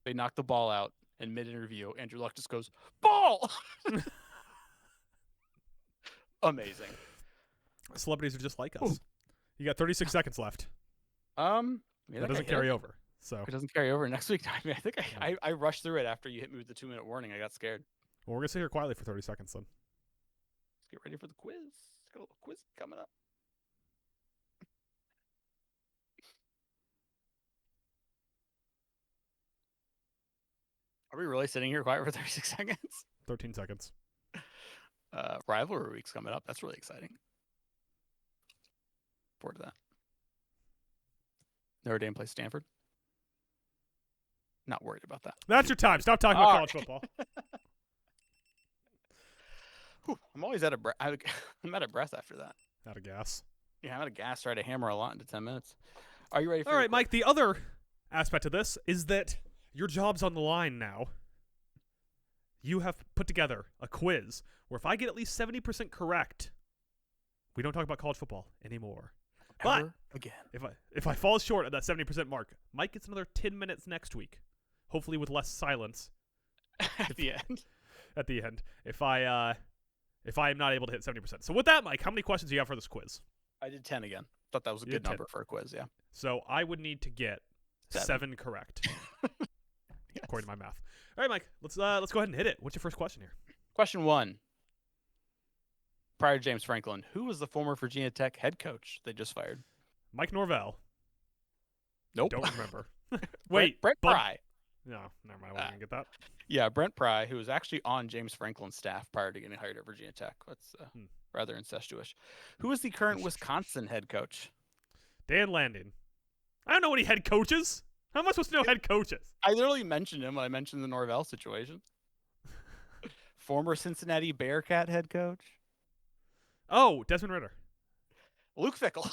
They knocked the ball out, and mid-interview, Andrew Luck just goes, "Ball!" Amazing. Celebrities are just like us. Ooh. You got 36 seconds left. That doesn't carry over. So it doesn't carry over next week. I mean, I think I rushed through it after you hit me with the 2-minute warning. I got scared. Well, we're gonna sit here quietly for 30 seconds then. Let's get ready for the quiz. Got a little quiz coming up. Are we really sitting here quiet for 36 seconds? 13 seconds. Rivalry week's coming up. That's really exciting. Forward to that. Notre Dame plays Stanford. Not worried about that. That's your time. Stop talking about college football. I'm always out of breath. I'm out of breath after that. Out of gas. Yeah, I'm out of gas. Try to hammer a lot into 10 minutes. Are you ready for All right, Mike, the other aspect of this is that your job's on the line now. You have put together a quiz where if I get at least 70% correct, we don't talk about college football anymore. But again, if I fall short at that 70% mark, Mike gets another 10 minutes next week, hopefully with less silence at the end. At the end, if I am not able to hit 70%. So with that, Mike, how many questions do you have for this quiz? I did 10 again. Thought that was a You good did 10. number for a quiz. Yeah. So I would need to get 7 correct, Yes. according to my math. All right, Mike. Let's go ahead and hit it. What's your first question here? Question 1. Prior to James Franklin, who was the former Virginia Tech head coach they just fired? Mike Norvell. Nope. Don't remember. Wait, Brent Pry. No, never mind. I wasn't gonna get that. Yeah, Brent Pry, who was actually on James Franklin's staff prior to getting hired at Virginia Tech. That's rather incestuous. Who is the current Wisconsin head coach? Dan Landing. I don't know any head coaches. How am I supposed to know head coaches? I literally mentioned him when I mentioned the Norvell situation. Former Cincinnati Bearcat head coach? Oh, Desmond Ritter. Luke Fickell.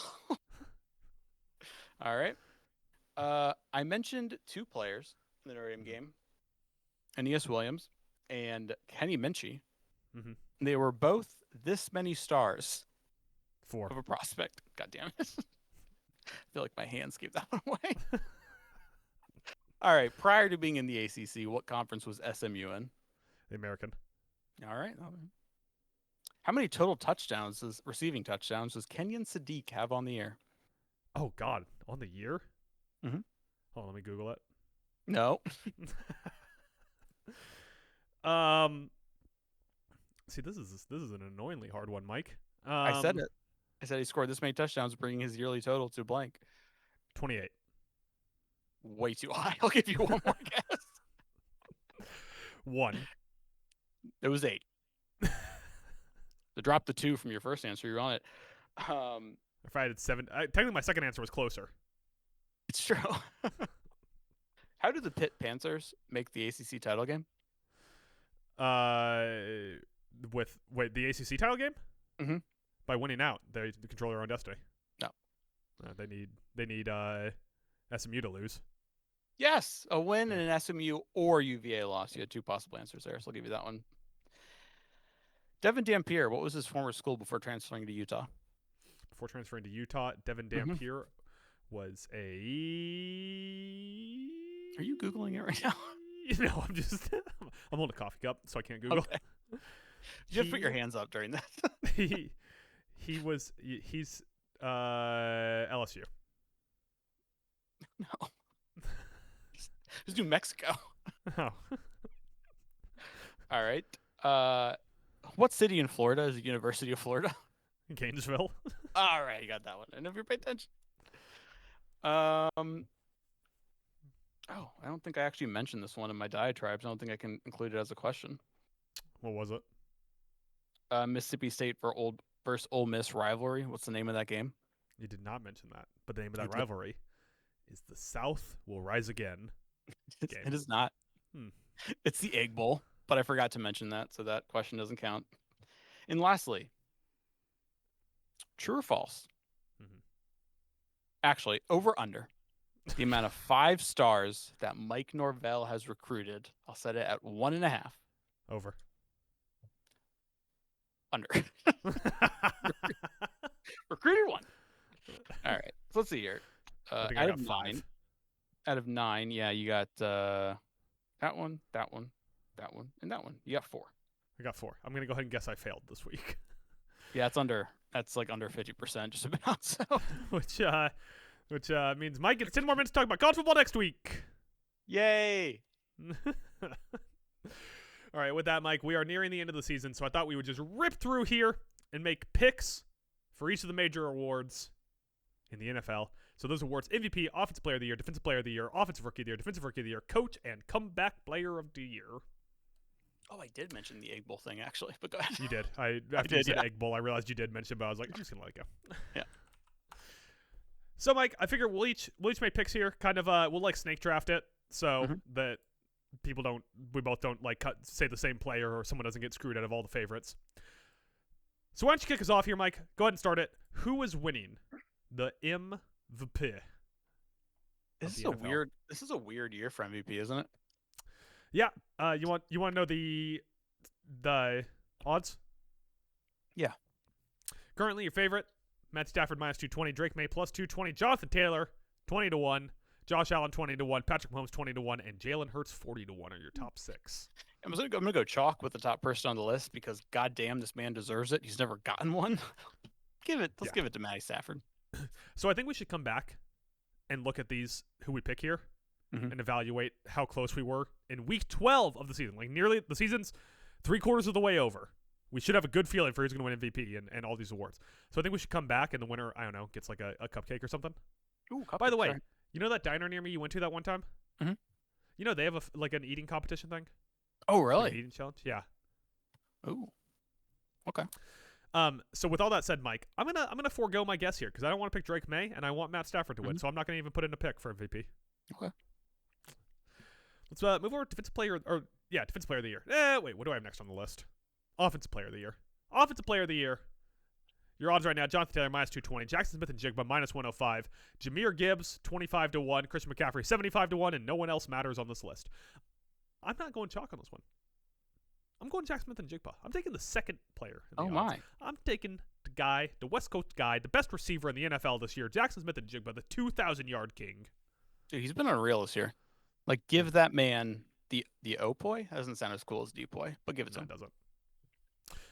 All right. I mentioned 2 players in the Notre Dame game, Aeneas Williams and Kenny Minchie. Mm-hmm. They were both this many stars 4 of a prospect. God damn it. I feel like my hands gave that one away. All right. Prior to being in the ACC, what conference was SMU in? The American. All right. How many total receiving touchdowns, does Kenyon Sadiq have on the year? Oh God, on the year? Mm-hmm. Hold on, let me Google it. No. See, this is an annoyingly hard one, Mike. I said it. I said he scored this many touchdowns, bringing his yearly total to blank. 28. Way too high. I'll give you one more guess. 1. It was 8. To drop the 2 from your first answer, you're on it. If I had 7, technically my second answer was closer. It's true. How did the Pitt Panthers make the ACC title game? With the ACC title game? Mm-hmm. By winning out, they control their own destiny. No. They need SMU to lose. Yes, a win and an SMU or UVA loss. You had 2 possible answers there, so I'll give you that one. Devin Dampier, what was his former school before transferring to Utah? Before transferring to Utah, Devin Dampier was a... Are you Googling it right now? No, I'm just... I'm holding a coffee cup, so I can't Google. Okay. You have to put your hands up during that. He's LSU. No. It's New Mexico. Oh. All right. What city in Florida is the University of Florida? Gainesville. All right, you got that one. And if you pay attention. Oh, I don't think I actually mentioned this one in my diatribes. I don't think I can include it as a question. What was it? Mississippi State versus Ole Miss rivalry. What's the name of that game? You did not mention that, but the name of that rivalry is the South Will Rise Again. It is not. It's the Egg Bowl, but I forgot to mention that, so that question doesn't count. And lastly, true or false? Mm-hmm. Actually, over under. The amount of 5 stars that Mike Norvell has recruited, I'll set it at 1.5. Over. Under. Recruited 1. All right. So let's see here. I think I got 5. Out of 9, yeah, you got that one, that one, that one, and that one. You got 4. I got 4. I'm gonna go ahead and guess I failed this week. Yeah, that's like under 50%, just about. So, which means Mike gets 10 more minutes to talk about college football next week. Yay! All right, with that, Mike, we are nearing the end of the season, so I thought we would just rip through here and make picks for each of the major awards in the NFL. So those awards: MVP, Offensive Player of the Year, Defensive Player of the Year, Offensive Rookie of the Year, Defensive Rookie of the Year, Coach, and Comeback Player of the Year. Oh, I did mention the Egg Bowl thing, actually, but go ahead. You did. After you said Egg Bowl, I realized you did mention it, but I was like, I'm just going to let it go. Yeah. So, Mike, I figure we'll each make picks here. Kind of, we'll like snake draft it so that we both don't like say the same player or someone doesn't get screwed out of all the favorites. So why don't you kick us off here, Mike? Go ahead and start it. Who is winning the MVP? This is a weird year for MVP, isn't it? Yeah. You want to know the odds? Yeah. Currently, your favorite: Matt Stafford -220, Drake May +220, Jonathan Taylor 20-1, Josh Allen 20-1, Patrick Mahomes 20-1, and Jalen Hurts 40-1 are your top 6. I'm gonna go chalk with the top person on the list because goddamn, this man deserves it. He's never gotten one. Let's give it to Matty Stafford. So I think we should come back and look at these who we pick here and evaluate how close we were in week 12 of the season. Like nearly the season's 3/4 of the way over. We should have a good feeling for who's going to win MVP and all these awards. So I think we should come back and the winner, I don't know, gets like a cupcake or something. Ooh, By the way, you know that diner near me you went to that one time? Mm-hmm. You know they have an eating competition thing? Oh, really? Like an eating challenge? Yeah. Ooh. Okay. So with all that said, Mike, I'm gonna forego my guess here because I don't want to pick Drake May and I want Matt Stafford to win, so I'm not gonna even put in a pick for MVP. Okay. Let's move over to defensive player of the year. Wait, what do I have next on the list? Offensive player of the year. Offensive player of the year. Your odds right now: Jonathan Taylor -220, Jackson Smith and Jigba -105, Jahmyr Gibbs 25-1, Christian McCaffrey 75-1, and no one else matters on this list. I'm not going chalk on this one. I'm going Jack Smith and Jigba. I'm taking the second player. Oh, my. I'm taking the West Coast guy, the best receiver in the NFL this year, Jackson Smith and Jigba, the 2,000-yard king. Dude, he's been unreal this year. Like, give that man the Opoi. That doesn't sound as cool as Depoy, but give it to him. It doesn't.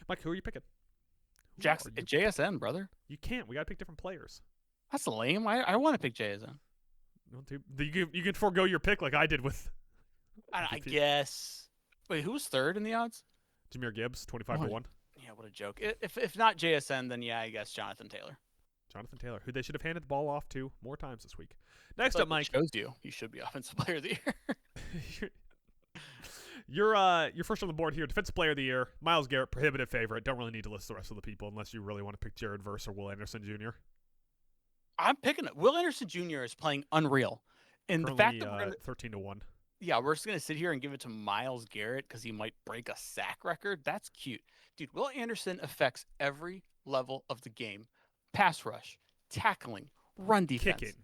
Mike, who are you picking? Jackson, JSN, brother. You can't. We got to pick different players. That's lame. I want to pick JSN. You can forego your pick like I did with. I guess. Wait, who was third in the odds? Jahmyr Gibbs, 25-1. Yeah, what a joke. If not JSN, then yeah, I guess Jonathan Taylor. Jonathan Taylor, who they should have handed the ball off to more times this week. Next up, Mike. Shows you should be offensive player of the year. You're first on the board here. Defensive player of the year, Myles Garrett, prohibitive favorite. Don't really need to list the rest of the people unless you really want to pick Jared Verse or Will Anderson Jr. I'm picking it. Will Anderson Jr. is playing unreal. And currently, the fact that 13-1. Yeah, we're just going to sit here and give it to Myles Garrett because he might break a sack record. That's cute. Dude, Will Anderson affects every level of the game. Pass rush, tackling, run defense. Kicking.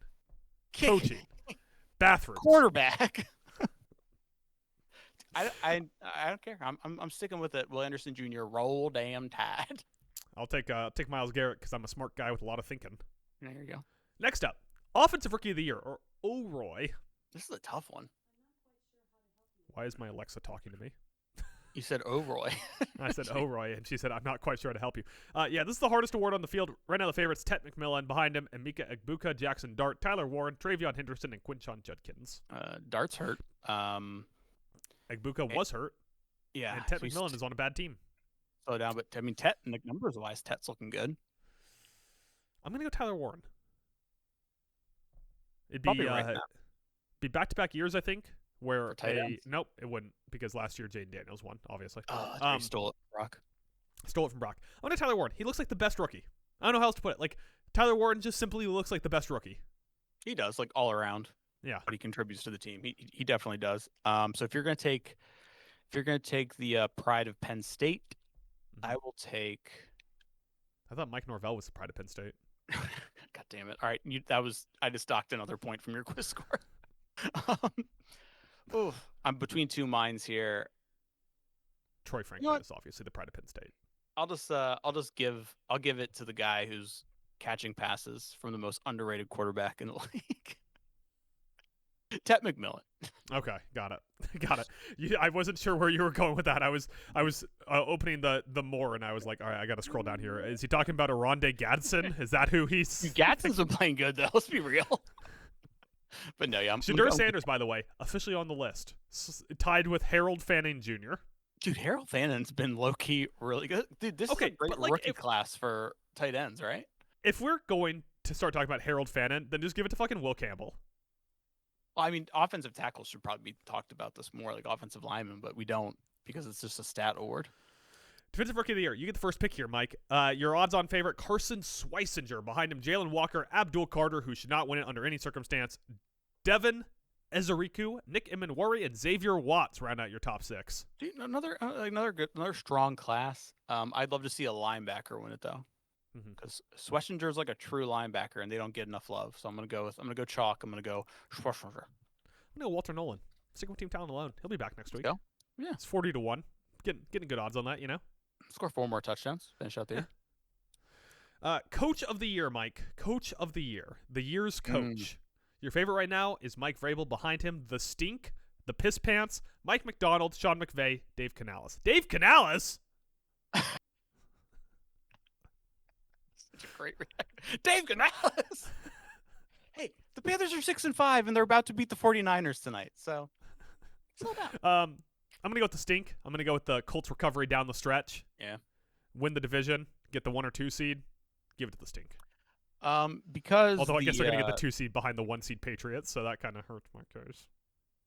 Coaching. Bathrooms. Quarterback. I don't care. I'm sticking with it. Will Anderson Jr. Roll damn Tide. I'll take Myles Garrett because I'm a smart guy with a lot of thinking. There you go. Next up, Offensive Rookie of the Year, or O'Roy. This is a tough one. Why is my Alexa talking to me? You said O'Roy. I said O'Roy, and she said, I'm not quite sure how to help you. Yeah, this is the hardest award on the field. Right now, the favorites, Tet McMillan. Behind him, Emeka Egbuka, Jackson Dart, Tyler Warren, Travion Henderson, and Quinshon Judkins. Dart's hurt. Egbuka was hurt. Yeah. And Tet McMillan is on a bad team. Slow down, but I mean, Tet, numbers-wise, Tet's looking good. I'm going to go Tyler Warren. It'd Probably right now. Be back-to-back years, I think. Where nope, it wouldn't, because last year Jaden Daniels won, obviously. He stole it from Brock. Stole it from Brock. I'm going to Tyler Warren. He looks like the best rookie. I don't know how else to put it. Like, Tyler Warren just simply looks like the best rookie. He does, like, all around. Yeah. But he contributes to the team. He definitely does. So if you're going to take the pride of Penn State, I will take. I thought Mike Norvell was the pride of Penn State. God damn it! All right, I just docked another point from your quiz score. I'm between two minds here. Troy Franklin is obviously the pride of Penn State. I'll give it to the guy who's catching passes from the most underrated quarterback in the league. Tet McMillan. Okay, got it. I wasn't sure where you were going with that. I was opening the more, and I was like, all right, I got to scroll down here. Is he talking about Oronde Gadsden? Is that who he's? Gadsden's been playing good though. Let's be real. But no, yeah. Shadur Sanders, by the way, officially on the list, tied with Harold Fanning Jr. Dude, Harold Fanning's been low key really good. Dude, this is a great rookie class for tight ends, right? If we're going to start talking about Harold Fanning, then just give it to fucking Will Campbell. Well, I mean, offensive tackles should probably be talked about this more, like offensive linemen, but we don't because it's just a stat award. Defensive Rookie of the Year. You get the first pick here, Mike. Your odds-on favorite, Carson Schweisinger. Behind him, Jalen Walker, Abdul Carter, who should not win it under any circumstance. Devin Ezeriku, Nick Emenwari, and Xavier Watts round out your top six. Dude, another strong class. I'd love to see a linebacker win it though, because Schweisinger is like a true linebacker, and they don't get enough love. So I'm gonna go chalk. I'm gonna go Schweisinger. No, Walter Nolan. Stick with team talent alone. He'll be back next week. Go. Yeah, it's 40-1. Getting good odds on that, you know. Score 4 more touchdowns. Finish out the year. Coach of the Year, Mike. Coach of the Year. The year's coach. Your favorite right now is Mike Vrabel. Behind him, the Stink, the Piss Pants, Mike McDonald, Sean McVay, Dave Canales. Dave Canales? Such a great reaction. Dave Canales. Hey, the Panthers are 6-5, and they're about to beat the 49ers tonight. So, slow down. I'm gonna go with the stink. I'm gonna go with the Colts recovery down the stretch. Yeah. Win the division, get the 1 or 2 seed, give it to the stink. Because although I guess they're gonna get the 2 seed behind the 1 seed Patriots, so that kind of hurts my case.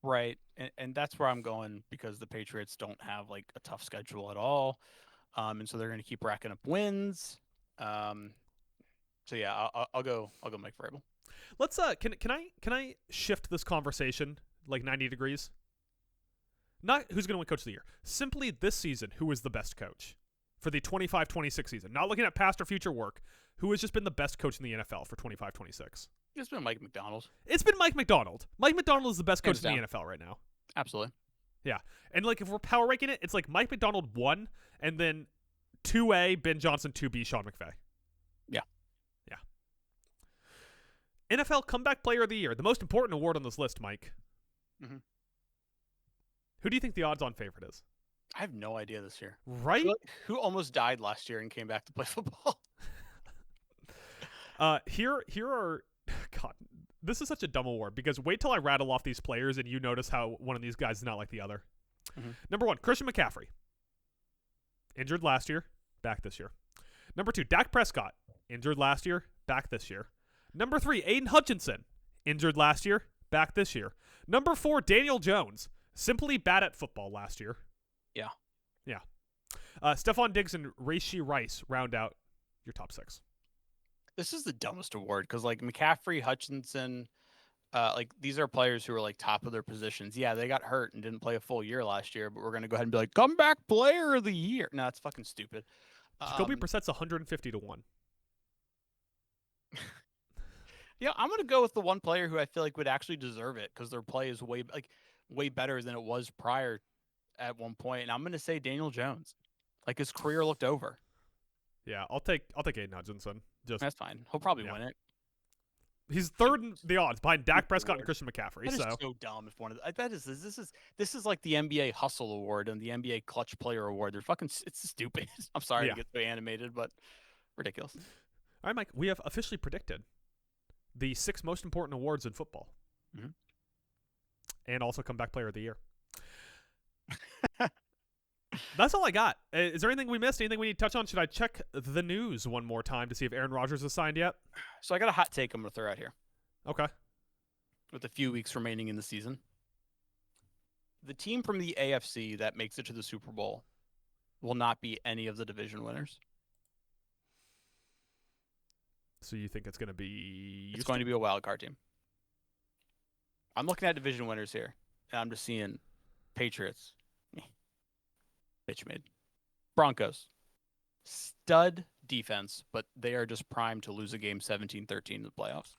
Right, and that's where I'm going because the Patriots don't have like a tough schedule at all, and so they're going to keep racking up wins. So yeah, I'll go Mike Vrabel. Let's can I shift this conversation like 90 degrees? Not who's going to win Coach of the Year. Simply this season, who is the best coach for the 25-26 season? Not looking at past or future work. Who has just been the best coach in the NFL for 25-26? It's been Mike McDonald. It's been Mike McDonald. Mike McDonald is the best coach in the NFL right now. Absolutely. Yeah. And like if we're power ranking it, it's like Mike McDonald 1 and then 2A, Ben Johnson, 2B, Sean McVay. Yeah. Yeah. NFL Comeback Player of the Year, the most important award on this list, Mike. Mm-hmm. Who do you think the odds-on favorite is? I have no idea this year. Right? Who almost died last year and came back to play football? Here are... God, this is such a dumb award because wait till I rattle off these players and you notice how one of these guys is not like the other. Mm-hmm. Number 1, Christian McCaffrey. Injured last year, back this year. Number 2, Dak Prescott. Injured last year, back this year. Number 3, Aiden Hutchinson. Injured last year, back this year. Number 4, Daniel Jones. Simply bad at football last year. Yeah. Yeah. Stephon Diggs and Rashee Rice round out your top 6. This is the dumbest award because like McCaffrey, Hutchinson, like these are players who are like top of their positions. Yeah, they got hurt and didn't play a full year last year, but we're gonna go ahead and be like comeback player of the year. No, it's fucking stupid. Jacoby Brissett's 150 to 1. Yeah, I'm gonna go with the one player who I feel like would actually deserve it because their play is way better than it was prior at one point, and I'm gonna say Daniel Jones. Like his career looked over. Yeah, I'll take Aiden Hutchinson. That's fine. He'll probably win it. He's third in the odds behind Dak Prescott and Christian McCaffrey. That is so dumb. If one of this is like the NBA Hustle Award and the NBA Clutch Player Award. They're fucking. It's stupid. I'm sorry to get so animated, but ridiculous. All right, Mike. We have officially predicted the 6 most important awards in football, and also Comeback Player of the Year. That's all I got. Is there anything we missed? Anything we need to touch on? Should I check the news one more time to see if Aaron Rodgers is signed yet? So I got a hot take I'm going to throw out here. Okay. With a few weeks remaining in the season. The team from the AFC that makes it to the Super Bowl will not be any of the division winners. So you think it's going to be... It's going to be a wild card team. I'm looking at division winners here, and I'm just seeing Patriots. Bitch made. Broncos. Stud defense, but they are just primed to lose a game 17-13 in the playoffs.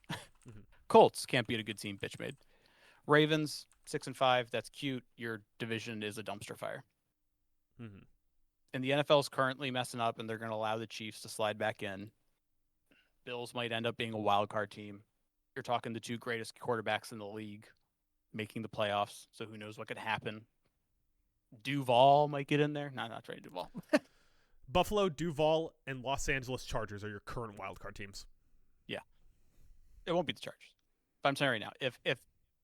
Colts can't beat a good team. Bitch made. Ravens 6-5. That's cute. Your division is a dumpster fire. And the NFL is currently messing up, and they're going to allow the Chiefs to slide back in. Bills might end up being a wild card team. You're talking the 2 greatest quarterbacks in the league making the playoffs, so who knows what could happen. Duval might get in there. No, not Trey Duval. Buffalo, Duval, and Los Angeles Chargers are your current wildcard teams. Yeah. It won't be the Chargers. But I'm saying right now, if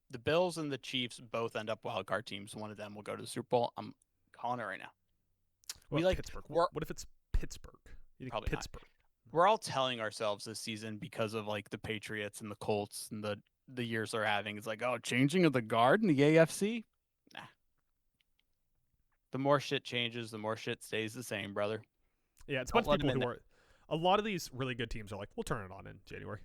the Bills and the Chiefs both end up wildcard teams, one of them will go to the Super Bowl. I'm calling it right now. Well, Pittsburgh. What if it's Pittsburgh? You think probably Pittsburgh? Not. We're all telling ourselves this season because of like the Patriots and the Colts and the years they're having. It's like, oh, changing of the guard in the AFC? Nah. The more shit changes, the more shit stays the same, brother. Yeah, it's a bunch of people who are... A lot of these really good teams are like, we'll turn it on in January.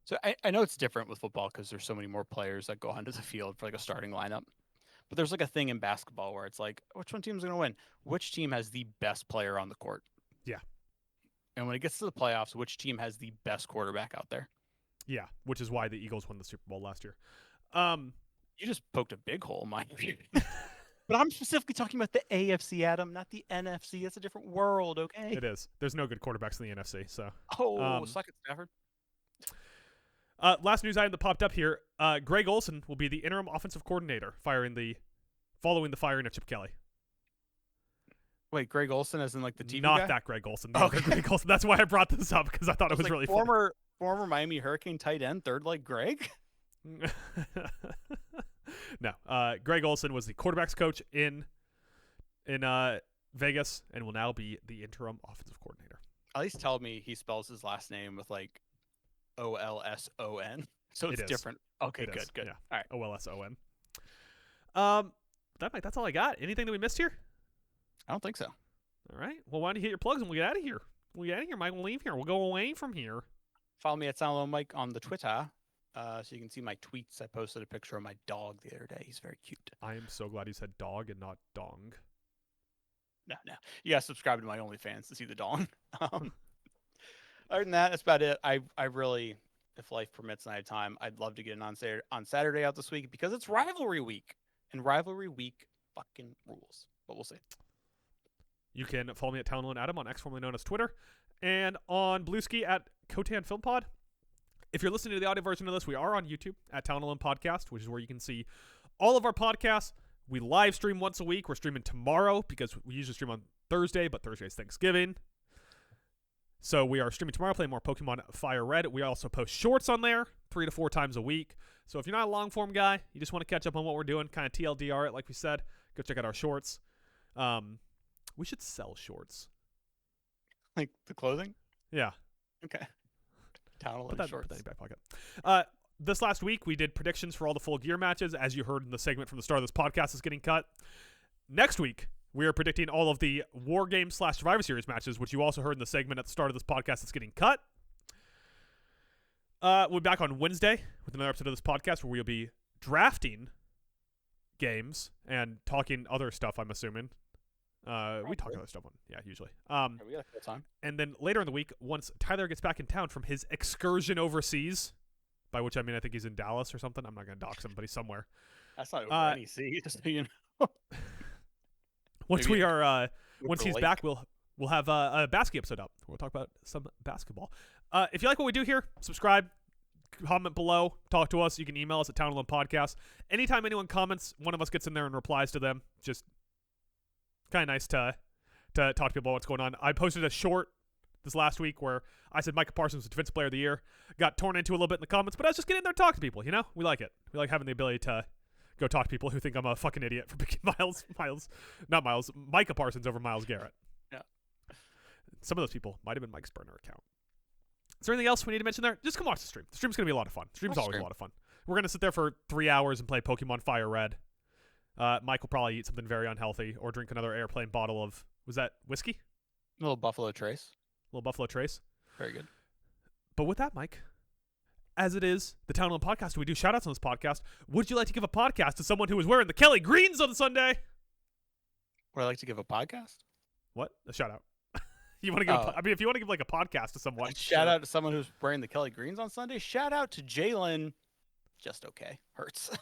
So I know it's different with football because there's so many more players that go onto the field for like a starting lineup. But there's like a thing in basketball where it's like, which one team's going to win? Which team has the best player on the court? Yeah. And when it gets to the playoffs, which team has the best quarterback out there? Yeah, which is why the Eagles won the Super Bowl last year. You just poked a big hole in my view. But I'm specifically talking about the AFC, Adam, not the NFC. It's a different world, okay? It is. There's no good quarterbacks in the NFC, so. Suck it, Stafford. Last news item that popped up here. Greg Olson will be the interim offensive coordinator following the firing of Chip Kelly. Wait, Greg Olson as in like the TV Not guy? that Greg Olson. The other Greg Olson. That's why I brought this up because I thought it was like really former Miami Hurricane tight end, third leg Greg. funny. No, Greg Olson was the quarterbacks coach in Vegas and will now be the interim offensive coordinator. At least tell me he spells his last name with like Olson, so It it's is. different. Okay, It is, good. yeah. All right. Olson. That's all I got. Anything that we missed here? I don't think so. All right. Well, why don't you hit your plugs and we'll get out of here? Mike. We'll leave here. We'll go away from here. Follow me at SoundLow Mike on the Twitter, so you can see my tweets. I posted a picture of my dog the other day. He's very cute. I am so glad you said dog and not dong. No. You gotta subscribe to my OnlyFans to see the dong. Other than that, that's about it. I really, if life permits and I have time, I'd love to get in on Saturday out this week because it's rivalry week, and rivalry week fucking rules. But we'll see. You can follow me at Townland Adam on X, formerly known as Twitter, and on Blueski at Kotan Film Pod. If you're listening to the audio version of this, we are on YouTube at Townland Podcast, which is where you can see all of our podcasts. We live stream once a week. We're streaming tomorrow because we usually stream on Thursday, but Thursday is Thanksgiving. So we are streaming tomorrow, playing more Pokemon Fire Red. We also post shorts on there 3 to 4 times a week. So if you're not a long form guy, you just want to catch up on what we're doing, kind of TLDR it like we said, go check out our shorts. We should sell shorts. Like the clothing? Yeah. Okay. Townland Put that shorts. in your back pocket. This last week, we did predictions for all the full gear matches. As you heard in the segment from the start of this podcast is getting cut. Next week, we are predicting all of the War Games / Survivor Series matches, which you also heard in the segment at the start of this podcast that's getting cut. We'll be back on Wednesday with another episode of this podcast where we'll be drafting games and talking other stuff, I'm assuming. We talk other stuff on, usually. We got a full time. And then later in the week, once Tyler gets back in town from his excursion overseas, by which I mean I think he's in Dallas or something. I'm not going to dox him, but he's somewhere. That's not over NEC, just so you know. Once Maybe once he's back, we'll have a basket episode up. We'll talk about some basketball. If you like what we do here, subscribe, comment below, talk to us. You can email us at Townland Podcast. Anytime anyone comments, one of us gets in there and replies to them. Just kind of nice to talk to people about what's going on. I posted a short this last week where I said Micah Parsons was Defensive Player of the Year. Got torn into a little bit in the comments, but I was just getting in there to talk to people, you know? We like it. We like having the ability to go talk to people who think I'm a fucking idiot for picking Micah Parsons over Myles Garrett. Yeah. Some of those people might have been Mike's burner account. Is there anything else we need to mention there? Just come watch the stream. The stream's going to be a lot of fun. The stream's always a lot of fun. We're going to sit there for 3 hours and play Pokemon Fire Red. Mike will probably eat something very unhealthy or drink another airplane bottle of, was that whiskey? A little Buffalo Trace. Little Buffalo Trace. Very good. But with that, Mike, as it is the Townland Podcast, we do shout-outs on this podcast. Would you like to give a podcast to someone who was wearing the Kelly Greens on Sunday? Would I like to give a podcast? What? A shout-out. You want to give if you want to give like a podcast to someone. Shout out to someone who's wearing the Kelly Greens on Sunday. Shout out to Jalen. Just okay. Hurts.